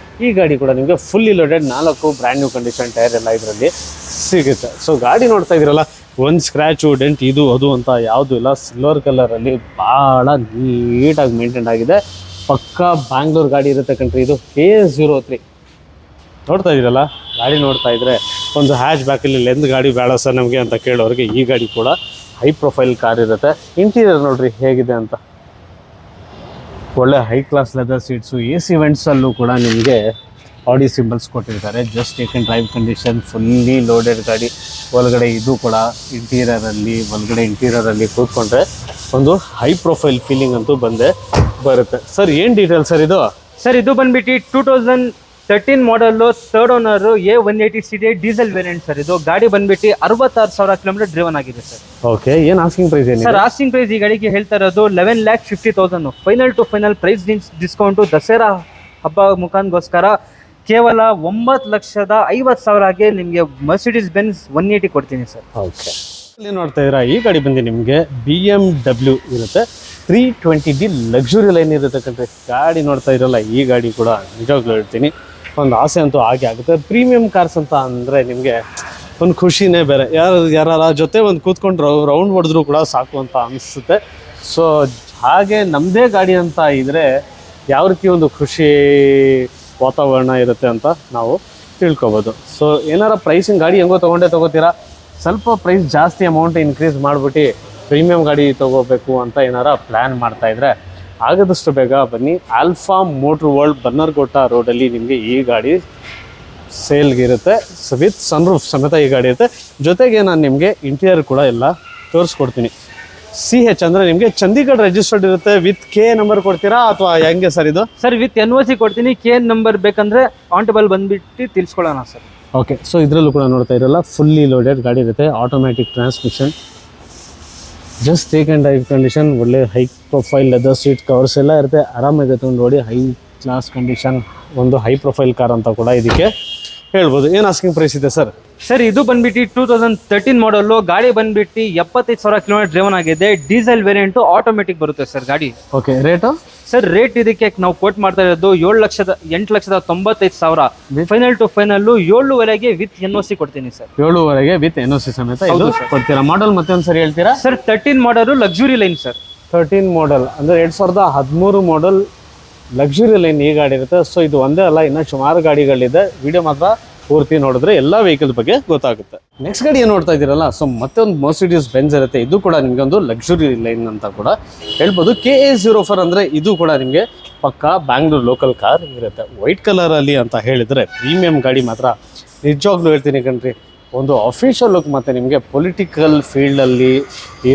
ಈ ಗಾಡಿ ಕೂಡ ನಿಮಗೆ fully loaded 4 brand new condition tyre ಎಲ್ಲ ಇದರಲ್ಲಿ ಸಿಗುತ್ತೆ. ಸೊ ಗಾಡಿ ನೋಡ್ತಾ ಇದ್ದೀರಲ್ಲ, ಒಂದು ಸ್ಕ್ರ್ಯಾಚು ಡೆಂಟ್ ಇದು ಅದು ಅಂತ ಯಾವುದೂ ಇಲ್ಲ. ಸಿಲ್ವರ್ ಕಲರಲ್ಲಿ ಭಾಳ ನೀಟಾಗಿ ಮೇಂಟೈನ್ ಆಗಿದೆ. ಪಕ್ಕಾ ಬ್ಯಾಂಗ್ಳೂರ್ ಗಾಡಿ ಇರುತ್ತೆ ಕಂಟ್ರಿ. ಇದು KA03 ನೋಡ್ತಾ ಇದ್ದೀರಲ್ಲ, ಗಾಡಿ ನೋಡ್ತಾ ಇದ್ದರೆ ಒಂದು ಹ್ಯಾಚ್ ಬ್ಯಾಕಲ್ಲಿ ಲೆಂತ್ ಗಾಡಿ ಬೇಡ ಸರ್ ನಮಗೆ ಅಂತ ಕೇಳೋರಿಗೆ ಈ ಗಾಡಿ ಕೂಡ ಹೈ ಪ್ರೊಫೈಲ್ ಕಾರ್ ಇರುತ್ತೆ. ಇಂಟೀರಿಯರ್ ನೋಡ್ರಿ ಹೇಗಿದೆ ಅಂತ, ಒಳ್ಳೆ high class leather seats. AC ವೆಂಟ್ಸಲ್ಲೂ ಕೂಡ ನಿಮಗೆ Audi ಸಿಂಬಲ್ಸ್ ಕೊಟ್ಟಿರ್ತಾರೆ. Just take and drive condition, fully loaded ಗಾಡಿ. ಒಳಗಡೆ ಇದು ಕೂಡ ಇಂಟೀರಿಯರಲ್ಲಿ ಕೂತ್ಕೊಂಡ್ರೆ ಒಂದು ಹೈ ಪ್ರೊಫೈಲ್ ಫೀಲಿಂಗ್ ಅಂತೂ ಬರುತ್ತೆ. ಸರ್ ಏನು ಡೀಟೇಲ್ ಸರ್ ಇದು? ಸರ್ ಇದು ಬಂದ್ಬಿಟ್ಟು 2013 model third owner A180 CDI diesel variant sir. ಇದು ಗಾಡಿ ಬಂದ್ಬಿಟ್ಟು 66,000 ಕಿಲೋಮೀಟರ್ ಡ್ರೈವನ್ ಆಗಿದೆ ಸರ್. ಓಕೆ, ಏನು ಆಸ್ಕಿಂಗ್ ಪ್ರೈಸ್ ಏನು ಸರ್? ಆಸ್ಕಿಂಗ್ ಪ್ರೈಸ್ ಈ ಗಾಡಿಗೆ ಹೇಳ್ತಾ ಇರೋದು 11,50,000. Final to final price discount Dasara ಹಬ್ಬ ಮುಖಾಂಗೋಸ್ಕರ ಕೇವಲ 9,50,000ಗೆ ನಿಮಗೆ Mercedes Benz 180 ಕೊಡ್ತೀನಿ ಸರ್. ಓಕೆ, ಇಲ್ಲಿ ನೋಡ್ತಾ ಇದ್ದೀರಾ, ಈ ಗಾಡಿ ಬಂದು ನಿಮಗೆ BMW ಇರುತ್ತೆ. 320D ಲಕ್ಸುರಿ ಲೈನ್ ಇರುತ್ತೆ ಕಂಡ್ರಿ. ಗಾಡಿ ನೋಡ್ತಾ ಇರಲ್ಲ, ಈ ಗಾಡಿ ಕೂಡ ನಿಜವಾಗ್ಲೂ ಹೇಳ್ತೀನಿ ಒಂದು ಆಸೆ ಅಂತೂ ಹಾಗೆ ಆಗುತ್ತೆ. ಪ್ರೀಮಿಯಂ ಕಾರ್ಸ್ ಅಂತ ಅಂದರೆ ನಿಮಗೆ ಒಂದು ಖುಷಿನೇ ಬೇರೆ. ಯಾರ ಜೊತೆ ಒಂದು ಕೂತ್ಕೊಂಡು ರೌಂಡ್ ಹೊಡೆದ್ರೂ ಕೂಡ ಸಾಕು ಅಂತ ಅನಿಸುತ್ತೆ. ಸೊ ಹಾಗೆ ನಮ್ಮದೇ ಗಾಡಿ ಅಂತ ಇದ್ದರೆ ಯಾವ ರೀತಿ ಒಂದು ಖುಷಿ ವಾತಾವರಣ ಇರುತ್ತೆ ಅಂತ ನಾವು ತಿಳ್ಕೊಬೋದು. ಸೊ ಏನಾರ ಪ್ರೈಸಿಂಗ್ ಗಾಡಿ ಹೆಂಗೋ ತೊಗೋತೀರಾ, ಸ್ವಲ್ಪ ಪ್ರೈಸ್ ಜಾಸ್ತಿ ಅಮೌಂಟ್ ಇನ್ಕ್ರೀಸ್ ಮಾಡಿಬಿಟ್ಟು ಪ್ರೀಮಿಯಂ ಗಾಡಿ ತೊಗೋಬೇಕು ಅಂತ ಏನಾರ ಪ್ಲ್ಯಾನ್ ಮಾಡ್ತಾಯಿದ್ರೆ ಆಗೋದಷ್ಟು ಬೇಗ ಬನ್ನಿ. ಆಲ್ಫಾ ಮೋಟ್ರ್ ವರ್ಲ್ಡ್ ಬನ್ನರ್ಘಟ್ಟ ರೋಡಲ್ಲಿ ನಿಮಗೆ ಈ ಗಾಡಿ ಸೇಲ್ಗಿರುತ್ತೆ. ವಿತ್ ಸನ್ರೂಫ್ ಸಮೇತ ಈ ಗಾಡಿ ಇರುತ್ತೆ. ಜೊತೆಗೆ ನಾನು ನಿಮಗೆ ಇಂಟೀರಿಯರ್ ಕೂಡ ಎಲ್ಲ ತೋರಿಸ್ಕೊಡ್ತೀನಿ. CH ಅಂದರೆ ನಿಮಗೆ ಚಂಡೀಗಢ ರಿಜಿಸ್ಟರ್ಡ್ ಇರುತ್ತೆ. ವಿತ್ K ನಂಬರ್ ಕೊಡ್ತೀರಾ ಅಥವಾ ಹೆಂಗೆ ಸರ್ ಇದು? ಸರ್ ವಿತ್ NOC ಕೊಡ್ತೀನಿ. KN ನಂಬರ್ ಬೇಕಂದರೆ ಆಂಟಬಲ್ ಬಂದುಬಿಟ್ಟು ತಿಳಿಸ್ಕೊಳ್ಳೋಣ ಸರ್. ಓಕೆ, ಸೊ ಇದರಲ್ಲೂ ಕೂಡ ನೋಡ್ತಾ ಇರಲ್ಲ, ಫುಲ್ಲಿ ಲೋಡೆಡ್ ಗಾಡಿ ಇರುತ್ತೆ. Automatic transmission, just take and drive condition. ಒಳ್ಳೆ high profile leather seat covers ಎಲ್ಲ ಇರುತ್ತೆ. ಆರಾಮಾಗಿ ತೊಗೊಂಡು ನೋಡಿ, ಹೈ ಕ್ಲಾಸ್ ಕಂಡೀಷನ್, ಒಂದು ಹೈ ಪ್ರೊಫೈಲ್ ಕಾರ್ ಅಂತ ಕೂಡ ಇದಕ್ಕೆ ಹೇಳ್ಬೋದು. ಏನು ಆಸ್ಕಿಂಗ್ ಪ್ರೈಸ್ ಇದೆ ಸರ್? ಸರ್ ಇದು ಬಂದ್ಬಿಟ್ಟು 2013 ಮಾಡಲು. ಗಾಡಿ ಬಂದ್ಬಿಟ್ಟು 75,000 ಕಿಲೋಮೀಟರ್ ಡ್ರೈವನ್ ಆಗಿದೆ. ಡೀಸೆಲ್ ವೇರಿಯಂಟು, ಆಟೋಮೆಟಿಕ್ ಬರುತ್ತೆ ಸರ್ ಗಾಡಿ. Okay, rate? ಸರ್ ರೇಟ್ ಇದಕ್ಕೆ ನಾವು ಕೋಟ್ ಮಾಡ್ತಾ ಇರೋದು 8,95,000. ಫೈನಲ್ ಟು ಫೈನಲ್ಲು 7,500ಗೆ ವಿತ್ NOC ಕೊಡ್ತೀನಿ ಸರ್. 7,500ಗೆ ವಿತ್ NOC ಸಮೇತ ಇದು ಕೊಡ್ತೀರಾ? ಮಾಡಲ್ ಮತ್ತೆ ಒಂದು ಸರಿ ಹೇಳ್ತೀರಾ? ಸರ್ 13 ಮಾಡಲು ಲಕ್ಸುರಿ ಲೈನ್ ಸರ್. 13 ಮಾಡಲ್ ಅಂದರೆ 2013 ಮಾಡಲ್ ಲಕ್ಸುರಿ ಲೈನ್ ಈ ಗಾಡಿ ಇರುತ್ತೆ. ಸೊ ಇದು ಒಂದೇ ಅಲ್ಲ, ಇನ್ನೂ ಸುಮಾರು ಗಾಡಿಗಳಿದೆ. ವಿಡಿಯೋ ಮಾತ್ರ ಪೂರ್ತಿ ನೋಡಿದ್ರೆ ಎಲ್ಲ ವೆಹಿಕಲ್ ಬಗ್ಗೆ ಗೊತ್ತಾಗುತ್ತೆ. ನೆಕ್ಸ್ಟ್ ಗಾಡಿ ಏನು ನೋಡ್ತಾ ಇದ್ದೀರಲ್ಲ, ಸೊ ಮತ್ತೆ ಒಂದು Mercedes Benz ಇರುತ್ತೆ. ಇದು ಕೂಡ ನಿಮಗೆ ಒಂದು ಲಕ್ಸುರಿ ಲೈನ್ ಅಂತ ಕೂಡ ಹೇಳ್ಬೋದು. KA04 ಅಂದರೆ ಇದು ಕೂಡ ನಿಮಗೆ ಪಕ್ಕಾ ಬ್ಯಾಂಗ್ಳೂರ್ ಲೋಕಲ್ ಕಾರ್ ಇರುತ್ತೆ. ವೈಟ್ ಕಲರಲ್ಲಿ ಅಂತ ಹೇಳಿದರೆ ಪ್ರೀಮಿಯಂ ಗಾಡಿ ಮಾತ್ರ ನಿಜವಾಗ್ಲೂ ಹೇಳ್ತೀನಿ ಕಣ್ರಿ. ಒಂದು ಅಫಿಷಿಯಲ್ ಲುಕ್ ಮತ್ತು ನಿಮಗೆ ಪೊಲಿಟಿಕಲ್ ಫೀಲ್ಡಲ್ಲಿ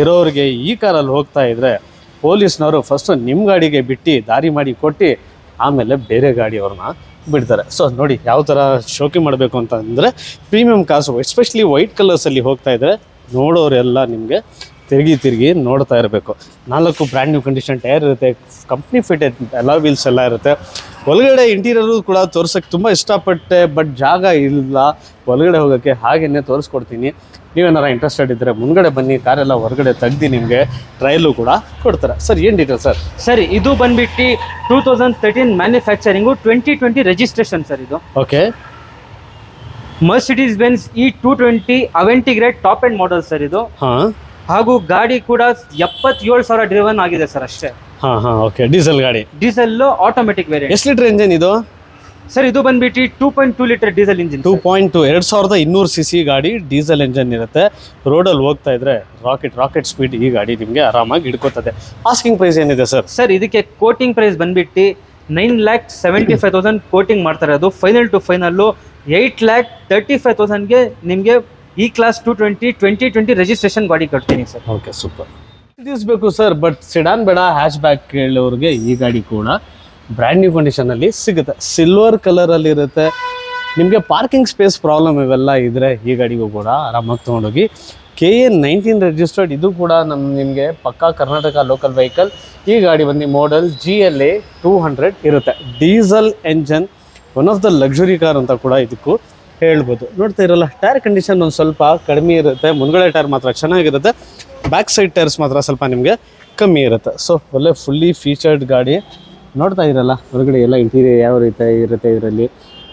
ಇರೋರಿಗೆ ಈ ಕಾರಲ್ಲಿ ಹೋಗ್ತಾ ಇದ್ದರೆ ಪೊಲೀಸ್ನವರು ಫಸ್ಟು ನಿಮ್ಮ ಗಾಡಿಗೆ ಬಿಟ್ಟು ದಾರಿ ಮಾಡಿ ಕೊಟ್ಟು ಆಮೇಲೆ ಬೇರೆ ಗಾಡಿಯವ್ರನ್ನ ಬಿಡ್ತಾರೆ. ಸೊ ನೋಡಿ ಯಾವ ಥರ ಶೋಕಿ ಮಾಡಬೇಕು ಅಂತಂದರೆ ಪ್ರೀಮಿಯಂ ಕಾರ್ಸ್ ಎಸ್ಪೆಷಲಿ ವೈಟ್ ಕಲರ್ಸಲ್ಲಿ ಹೋಗ್ತಾ ಇದ್ದರೆ ನೋಡೋರೆಲ್ಲ ನಿಮಗೆ ತಿರುಗಿ ನೋಡ್ತಾ ಇರಬೇಕು. 4 ಬ್ರ್ಯಾಂಡ್ ನ್ಯೂ ಕಂಡೀಷನ್ ಟೈರ್ ಇರುತ್ತೆ, ಕಂಪ್ನಿ ಫಿಟೆಡ್ ಎಲ್ಲ ವೀಲ್ಸ್ ಎಲ್ಲ ಇರುತ್ತೆ. ಒಳಗಡೆ ಇಂಟೀರಿಯರು ಕೂಡ ತೋರ್ಸೋಕ್ಕೆ ತುಂಬ ಇಷ್ಟಪಟ್ಟೆ, ಬಟ್ ಜಾಗ ಇಲ್ಲ ಒಳಗಡೆ ಹೋಗೋಕ್ಕೆ. ಹಾಗೆಯೇ ತೋರಿಸ್ಕೊಡ್ತೀನಿ. ನೀವೇನಾರ ಇಂಟ್ರೆಸ್ಟೆಡ್ ಇದ್ದರೆ ಮುಂದ್ಗಡೆ ಬನ್ನಿ, ಕಾರೆಲ್ಲ ಹೊರಗಡೆ ತೆಗ್ದು ನಿಮಗೆ ಟ್ರಯಲು ಕೂಡ ಕೊಡ್ತಾರೆ. ಸರ್ ಏನು ಡೀಟೇಲ್ ಸರ್? ಸರ್ ಇದು ಬಂದ್ಬಿಟ್ಟು 2013 ಮ್ಯಾನುಫ್ಯಾಕ್ಚರಿಂಗು, 2020 ರಿಜಿಸ್ಟ್ರೇಷನ್ ಸರ್ ಇದು. Okay. Mercedes Benz E220 Avantgarde top end model sir ಇದು. ಹಾಂ. ಹಾಗೂ ಗಾಡಿ ಕೂಡ 77,000 ಡ್ರಿವನ್ ಆಗಿದೆ ಸರ್ ಅಷ್ಟೇ. ಹಾಂ. ಓಕೆ. ಡೀಸೆಲ್ ಗಾಡಿ, ಡೀಸೆಲ್ ಆಟೋಮೆಟಿಕ್ ವೇರಿಯಂಟ್. ಎಷ್ಟು ಲೀಟರ್ ಇಂಜಿನ್ ಇದು ಸರ್? ಇದು ಬಂದ್ಬಿಟ್ಟು 2.2 ಲೀಟರ್ ಡೀಸೆಲ್ ಇಂಜಿನ್. 2.2 2200 cc ಗಾಡಿ, ಡೀಸೆಲ್ ಇಂಜಿನ್ ಇರುತ್ತೆ. ರೋಡಲ್ಲಿ ಹೋಗ್ತಾ ಇದ್ರೆ ರಾಕೆಟ್ ಸ್ಪೀಡ್ ಈ ಗಾಡಿ ನಿಮಗೆ ಆರಾಮಾಗಿ ಹಿಡ್ಕೋತದೆ. ಆಸ್ಕಿಂಗ್ ಪ್ರೈಸ್ ಏನಿದೆ ಸರ್? ಸರ್ ಇದಕ್ಕೆ ಕೋಟಿಂಗ್ ಪ್ರೈಸ್ ಬಂದ್ಬಿಟ್ಟು 9,75,000 ಕೋಟಿಂಗ್ ಮಾಡ್ತಾರೆ. ಅದು ಫೈನಲ್ ಟು ಫೈನಲ್ಲು 8,35,000ಗೆ ನಿಮಗೆ ಈ ಕ್ಲಾಸ್ 220 2020 ರಿಜಿಸ್ಟ್ರೇಷನ್ ಗಾಡಿ ಕೊಡ್ತೀನಿ ಸರ್. Okay, super. ಬೇಕು ಸರ್, ಬಟ್ ಸಿಡಾನ್ ಬೇಡ, ಹ್ಯಾಚ್ ಬ್ಯಾಕ್ ಕೇಳೋರಿಗೆ ಈ ಗಾಡಿ ಕೂಡ ಬ್ರ್ಯಾಂಡ್ ನ್ಯೂ ಕಂಡೀಷನಲ್ಲಿ ಸಿಗುತ್ತೆ. ಸಿಲ್ವರ್ ಕಲರಲ್ಲಿ ಇರುತ್ತೆ. ನಿಮಗೆ ಪಾರ್ಕಿಂಗ್ ಸ್ಪೇಸ್ ಪ್ರಾಬ್ಲಮ್ ಇವೆಲ್ಲ ಇದ್ದರೆ ಈ ಗಾಡಿಗೂ ಕೂಡ ಆರಾಮಾಗಿ ತೊಗೊಂಡೋಗಿ. KN 19 ರಿಜಿಸ್ಟರ್ಡ್, ಇದು ಕೂಡ ನಿಮಗೆ ಪಕ್ಕಾ ಕರ್ನಾಟಕ ಲೋಕಲ್ ವೆಹಿಕಲ್. ಈ ಗಾಡಿ ಬಂದು ಮಾಡೆಲ್ GLA 200 ಇರುತ್ತೆ. Diesel engine, one of the luxury car ಅಂತ ಕೂಡ ಇದಕ್ಕೂ ಹೇಳ್ಬೋದು. ನೋಡ್ತಾ ಇರಲ್ಲ, ಟೈರ್ ಕಂಡೀಷನ್ ಒಂದು ಸ್ವಲ್ಪ ಕಡಿಮೆ ಇರುತ್ತೆ. ಮುಂದ್ಗಡೆ ಟೈರ್ ಮಾತ್ರ ಚೆನ್ನಾಗಿರುತ್ತೆ, ಬ್ಯಾಕ್ ಸೈಡ್ ಟೈರ್ಸ್ ಮಾತ್ರ ಸ್ವಲ್ಪ ನಿಮಗೆ ಕಮ್ಮಿ ಇರುತ್ತೆ. ಸೊ ಒಳ್ಳೆ ಫುಲ್ಲಿ ಫೀಚರ್ಡ್ ಗಾಡಿ. ನೋಡ್ತಾ ಇರಲ್ಲ, ಹೊರಗಡೆ ಎಲ್ಲ ಇಂಟೀರಿಯರ್ ಯಾವ ರೀತಿ ಇರುತ್ತೆ, ಇದರಲ್ಲಿ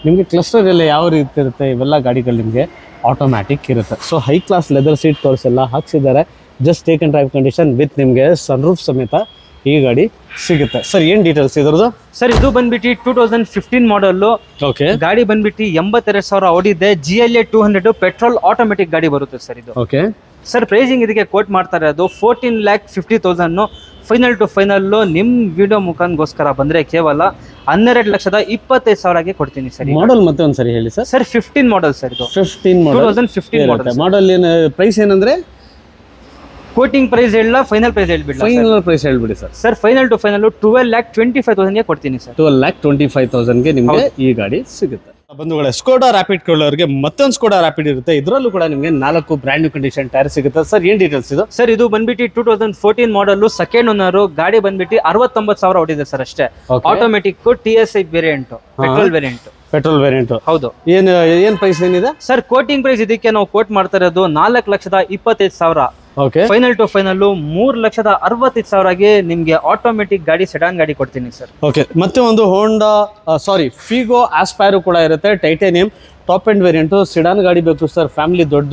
ನಿಮಗೆ ಕ್ಲಸ್ಟರ್ ಎಲ್ಲ ಯಾವ ರೀತಿ ಇರುತ್ತೆ, ಇವೆಲ್ಲ ಗಾಡಿಗಳು ನಿಮಗೆ ಆಟೋಮ್ಯಾಟಿಕ್ ಇರುತ್ತೆ. So high class leather seat covers ಎಲ್ಲ ಹಾಕ್ಸಿದ್ದಾರೆ. Just take and drive condition with ನಿಮಗೆ ಸನ್ರೂಫ್ ಸಮೇತ ಈ ಗಾಡಿ ಸಿಗುತ್ತೆ. ಸರ್ ಏನು ಡೀಟೇಲ್ಸ್ ಇದ್ರದ್ದು? ಸರ್ ಇದು ಬಂದ್ಬಿಟ್ಟು 2015 ಮಾಡಲ್ಲು. ಓಕೆ. ಗಾಡಿ ಬಂದ್ಬಿಟ್ಟು 82,000 ಓಡಿದೆ. GLA 200 ಪೆಟ್ರೋಲ್ ಆಟೋಮೆಟಿಕ್ ಗಾಡಿ ಬರುತ್ತೆ ಸರ್ ಇದು. ಓಕೆ. ಸರ್ ಪ್ರೈಸಿಂಗ್ ಇದಕ್ಕೆ ಕೋಟ್ ಮಾಡ್ತಾರೆ ಅದು 14,50,000. ಫೈನಲ್ ಟು ಫೈನಲ್ಲು ನಿಮ್ಮ ವಿಡಿಯೋ ಮುಖಾಂಗೋಸ್ಕರ ಬಂದರೆ ಕೇವಲ 12,25,000ಗೆ ಕೊಡ್ತೀನಿ ಸರ್. ಮಾಡಲ್ ಮತ್ತೆ ಒಂದು ಸರಿ ಹೇಳಿ ಸರ್. ಸರ್ 15 ಮಾಡಲ್ ಸರ್ ಇದು. 15 ಮಾಡಲ್. 2015 ಮಾಡಲ್. ಮಾಡಲ್ ಏನು ಪ್ರೈಸ್ ಏನಂದ್ರೆ? ಕೋಟಿಂಗ್ ಪ್ರೈಸ್ ಹೇಳ, ಫೈನಲ್ ಪ್ರೈಸ್ ಹೇಳ್ಬಿಡಿ. ಫೈನಲ್ ಪ್ರೈಸ್ ಹೇಳ್ಬಿಡಿ sir. Sir final to final 12,25,000ಗೆ ಕೊಡ್ತೀನಿ ಸರ್. 12,25,000ಗೆ ನಿಮಗೆ ಈ ಗಾಡಿ ಸಿಗುತ್ತೆ. ಬಂಧುಗಳೇ, ಸ್ಕೋಡಾ ರ್ಯಾಪಿಡ್ ಕೊಳ್ಳೋರಿಗೆ ಮತ್ತೊಂದು ಸ್ಕೋಡಾ ರ್ಯಾಪಿಡ್ ಇರುತ್ತೆ. ಇದರಲ್ಲೂ ಕೂಡ ನಿಮಗೆ 4 ಬ್ರ್ಯಾಂಡ್ ನ್ಯೂ ಕಂಡೀಷನ್ ಟೈರ್ ಸಿಗುತ್ತೆ. ಸರ್ ಏನು ಡೀಟೇಲ್ಸ್ ಇದು? ಸರ್ ಇದು ಬಂದ್ಬಿಟ್ಟು 2014 ಮಾಡಲ್, ಸೆಕೆಂಡ್ ಓನರ್. ಗಾಡಿ ಬಂದ್ಬಿಟ್ಟು 69,000 ಓಡಿದೆ ಸರ್ ಅಷ್ಟೇ. Automatic TSI variant, petrol variant. Petrol variant. ಹೌದು. ಏನ್ ಪ್ರೈಸ್ ಏನಿದೆ ಸರ್? ಕೋಟಿಂಗ್ ಪ್ರೈಸ್ ಇದಕ್ಕೆ ನಾವು ಕೋಟ್ ಮಾಡ್ತಾ ಇರೋದು 4,25,000. ಓಕೆ. ಫೈನಲ್ ಟು ಫೈನಲ್ 3,65,000ಗೆ ನಿಮ್ಗೆ ಆಟೋಮೆಟಿಕ್ ಗಾಡಿ, ಸೆಡಾನ್ ಗಾಡಿ ಕೊಡ್ತೀನಿ ಸರ್. ಓಕೆ. ಮತ್ತೆ ಒಂದು ಫಿಗೋ ಆಸ್ಪೈರು ಕೂಡ ಇರುತ್ತೆ. Titanium top end variant. Sedan ಗಾಡಿ ಬೇಕು ಸರ್, ಫ್ಯಾಮಿಲಿ ದೊಡ್ಡ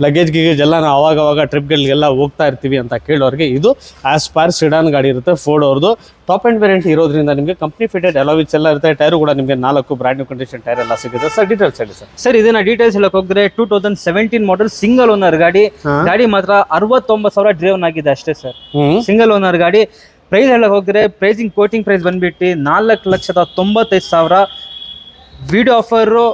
ಲಗೇಜ್ ಎಲ್ಲ ನಾವು ಅವಾಗ ಟ್ರಿಪ್ಗಳಿಗೆಲ್ಲ ಹೋಗ್ತಾ ಇರ್ತೀವಿ ಅಂತ ಕೇಳೋರಿಗೆ ಇದು ಆಸ್ಪೈರ್ ಸಿಡಾನ್ ಗಾಡಿ ಇರುತ್ತೆ. ಫೋರ್ಡ್ ಅವ್ರದ್ದು ಟಾಪ್ ಎಂಡ್ ವೇರಿಯಂಟ್ ಇರೋದ್ರಿಂದ ನಿಮಗೆ ಕಂಪ್ನಿ ಫಿಟೆಡ್ ಅಲಾವಿಸ್ ಎಲ್ಲ ಇರುತ್ತೆ. ಟೈರು ಕೂಡ ನಿಮಗೆ 4 ಬ್ರ್ಯಾಂಡ್ ನ್ಯೂ ಕಂಡೀಷನ್ ಟೈರ್ ಎಲ್ಲ ಸಿಗುತ್ತೆ. ಸರ್ ಡೀಟೇಲ್ಸ್ ಹೇಳಿ ಸರ್. ಸರ್ ಇದನ್ನ ಡೀಟೇಲ್ಸ್ ಹೇಳಕ್ ಹೋದ್ರೆ 2017 ಮಾಡಲ್ ಸಿಂಗಲ್ ಓನರ್ ಗಾಡಿ. ಗಾಡಿ ಮಾತ್ರ 69,000 ಡ್ರೈವನ್ ಆಗಿದೆ ಅಷ್ಟೇ ಸರ್. ಸಿಂಗಲ್ ಓನರ್ ಗಾಡಿ. ಪ್ರೈಸ್ ಹೇಳಕ್ ಹೋದ್ರೆ ಪ್ರೈಸಿಂಗ್ ಕೋಟಿಂಗ್ ಪ್ರೈಸ್ ಬಂದ್ಬಿಟ್ಟು 4,95,000. ವಿಡಿಯೋ ಆಫರು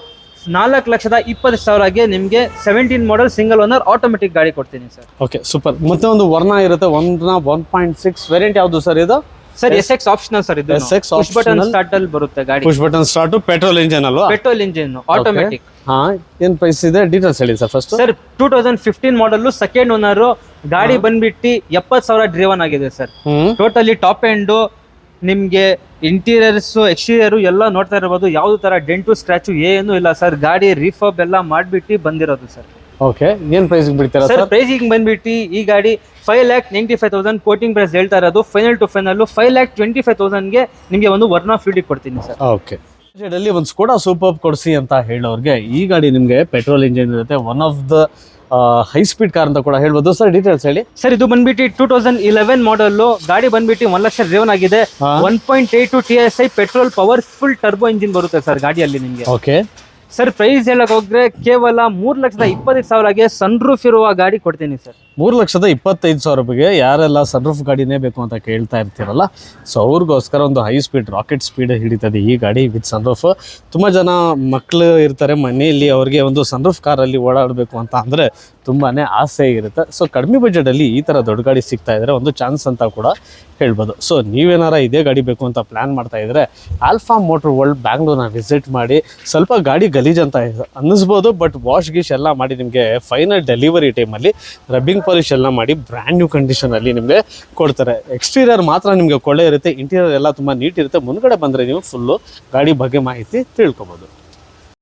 4,20,000ಗೆ ನಿಮಗೆ 17 ಮಾಡಲ್ ಸಿಂಗಲ್ ಓನರ್ ಆಟೋಮೆಟಿಕ್ ಗಾಡಿ ಕೊಡ್ತೀನಿ ಸರ್. Okay, super. ಮತ್ತೆ ಒಂದು ವರ್ಣ ಇರುತ್ತೆ. 1.6 ವೇರಿಯಂಟ್ ಯಾವುದು ಸರ್ ಇದು? ಸರ್ SX ಆಪ್ಷನಲ್ ಸರ್ ಇದು. SX ಪುಷ್ ಬಟನ್ ಸ್ಟಾರ್ಟ್ ಅಲ್ಲಿ ಬರುತ್ತೆ ಗಾಡಿ. Push button start, petrol engine ಅಲ್ವಾ? Petrol engine automatic. ಹಾ, ಏನ್ ಪ್ರೈಸ್ ಇದೆ ಡೀಟೇಲ್ಸ್ ಹೇಳಿ sir first. Sir 2015 model, second owner. ಗಾಡಿ ಬಂದ್ಬಿಟ್ಟು 70,000 ಡ್ರಿವನ್ ಆಗಿದೆ ಸರ್. Totally top end. ನಿಮ್ಗೆ ಇಂಟೀರಿಯರ್ಸ್ ಎಕ್ಸ್ಟೀರಿಯರ್ ಎಲ್ಲ ನೋಡ್ತಾ ಇರಬಹುದು. ಯಾವ್ದು ತರ ಡೆಂಟು ಸ್ಕ್ರಾಚು ಏನು ಇಲ್ಲ ಸರ್. ಗಾಡಿ ರೀಫರ್ಬ್ ಎಲ್ಲ ಮಾಡ್ಬಿಟ್ಟು ಬಂದಿರೋದು ಸರ್. ಓಕೆ. ಏನ್ ಪ್ರೈಸ್ ಬಿಡ್ತೀರಾ ಸರ್? ಪ್ರೈಸಿಂಗ್ ಬಂದ್ಬಿಟ್ಟು ಈ ಗಾಡಿ 5,95,000 ಕೋಟಿಂಗ್ ಪ್ರೈಸ್ ಹೇಳ್ತಾ ಇರೋದು. ಫೈನಲ್ ಟು ಫೈನಲ್ 5,25,000ಗೆ ನಿಮಗೆ ಒಂದು ವರ್ನಾ ಫೀಲ್ಡ್ ಕೊಡ್ತೀನಿ ಸರ್. ಓಕೆ. ಅಲ್ಲಿ ಒಂದು ಸ್ಕೋಡಾ ಸೂಪರ್ ಕೊಡಿಸಿ ಅಂತ ಹೇಳೋರಿಗೆ ಈ ಗಾಡಿ ನಿಮಗೆ ಪೆಟ್ರೋಲ್ ಇಂಜಿನ್ ಇರುತ್ತೆ. One of the high speed car ಅಂತ ಕೂಡ ಹೇಳ್ಬೋದು. ಸರ್ ಡೀಟೇಲ್ಸ್ ಹೇಳಿ. ಸರ್ ಇದು ಬಂದ್ಬಿಟ್ಟು 2011 ಮಾಡಲ್. ಗಾಡಿ ಬಂದ್ಬಿಟ್ಟು 1,00,000 ಡ್ರೈವನ್ ಆಗಿದೆ. 1.82 TSI petrol powerful turbo engine ಬರುತ್ತೆ ಸರ್ ಗಾಡಿಯಲ್ಲಿ ನಿಮಗೆ. ಓಕೆ. ಸರ್ ಪ್ರೈಸ್ ಹೇಳಕ್ ಹೋದ್ರೆ ಕೇವಲ 3,25,000ಗೆ ಸನ್ರೂಫ್ ಇರುವ ಗಾಡಿ ಕೊಡ್ತೀನಿ ಸರ್. 3,25,000 ರೂಪಾಯಿಗೆ ಯಾರೆಲ್ಲ ಸನ್ರೂಫ್ ಗಾಡಿನೇ ಬೇಕು ಅಂತ ಕೇಳ್ತಾ ಇರ್ತೀರಲ್ಲ, ಸೊ ಅವ್ರಿಗೋಸ್ಕರ ಒಂದು ಹೈ ಸ್ಪೀಡ್ ರಾಕೆಟ್ ಸ್ಪೀಡ್ ಹಿಡಿತದೆ ಈ ಗಾಡಿ ವಿತ್ ಸನ್ರೂಫ್. ತುಂಬ ಜನ ಮಕ್ಕಳು ಇರ್ತಾರೆ ಮನೆಯಲ್ಲಿ, ಅವ್ರಿಗೆ ಒಂದು ಸನ್ರೂಫ್ ಕಾರಲ್ಲಿ ಓಡಾಡಬೇಕು ಅಂತ ಅಂದರೆ ತುಂಬಾ ಆಸೆ ಇರುತ್ತೆ. ಸೊ ಕಡಿಮೆ ಬಜೆಟಲ್ಲಿ ಈ ಥರ ದೊಡ್ಡ ಗಾಡಿ ಸಿಗ್ತಾ ಇದ್ದರೆ ಒಂದು ಚಾನ್ಸ್ ಅಂತ ಕೂಡ ಹೇಳ್ಬೋದು. ಸೊ ನೀವೇನಾರ ಇದೇ ಗಾಡಿ ಬೇಕು ಅಂತ ಪ್ಲ್ಯಾನ್ ಮಾಡ್ತಾ ಇದ್ದರೆ ಆಲ್ಫಾ ಮೋಟರ್ ವರ್ಲ್ಡ್ ಬ್ಯಾಂಗ್ಳೂರ್ನ ವಿಸಿಟ್ ಮಾಡಿ. ಸ್ವಲ್ಪ ಗಾಡಿ ಗಲೀಜ್ ಅಂತ ಅನ್ನಿಸ್ಬೋದು, ಬಟ್ ವಾಶ್ ಗೀಶ್ ಎಲ್ಲ ಮಾಡಿ ನಿಮಗೆ ಫೈನಲ್ ಡೆಲಿವರಿ ಟೈಮಲ್ಲಿ ರಬ್ಬಿಂಗ್ ರೀಪಾಲಿಶ್ ಎಲ್ಲ ಮಾಡಿ ಬ್ರ್ಯಾಂಡ್ ನ್ಯೂ ಕಂಡೀಷನಲ್ಲಿ ನಿಮಗೆ ಕೊಡ್ತಾರೆ. ಎಕ್ಸ್ಟೀರಿಯರ್ ಮಾತ್ರ ನಿಮಗೆ ಕೊಳ್ಳೆ ಇರುತ್ತೆ, ಇಂಟೀರಿಯರ್ ಎಲ್ಲ ತುಂಬ ನೀಟ್ ಇರುತ್ತೆ. ಮುಂದ್ಗಡೆ ಬಂದರೆ ನೀವು ಫುಲ್ಲು ಗಾಡಿ ಬಗ್ಗೆ ಮಾಹಿತಿ ತಿಳ್ಕೊಬೋದು.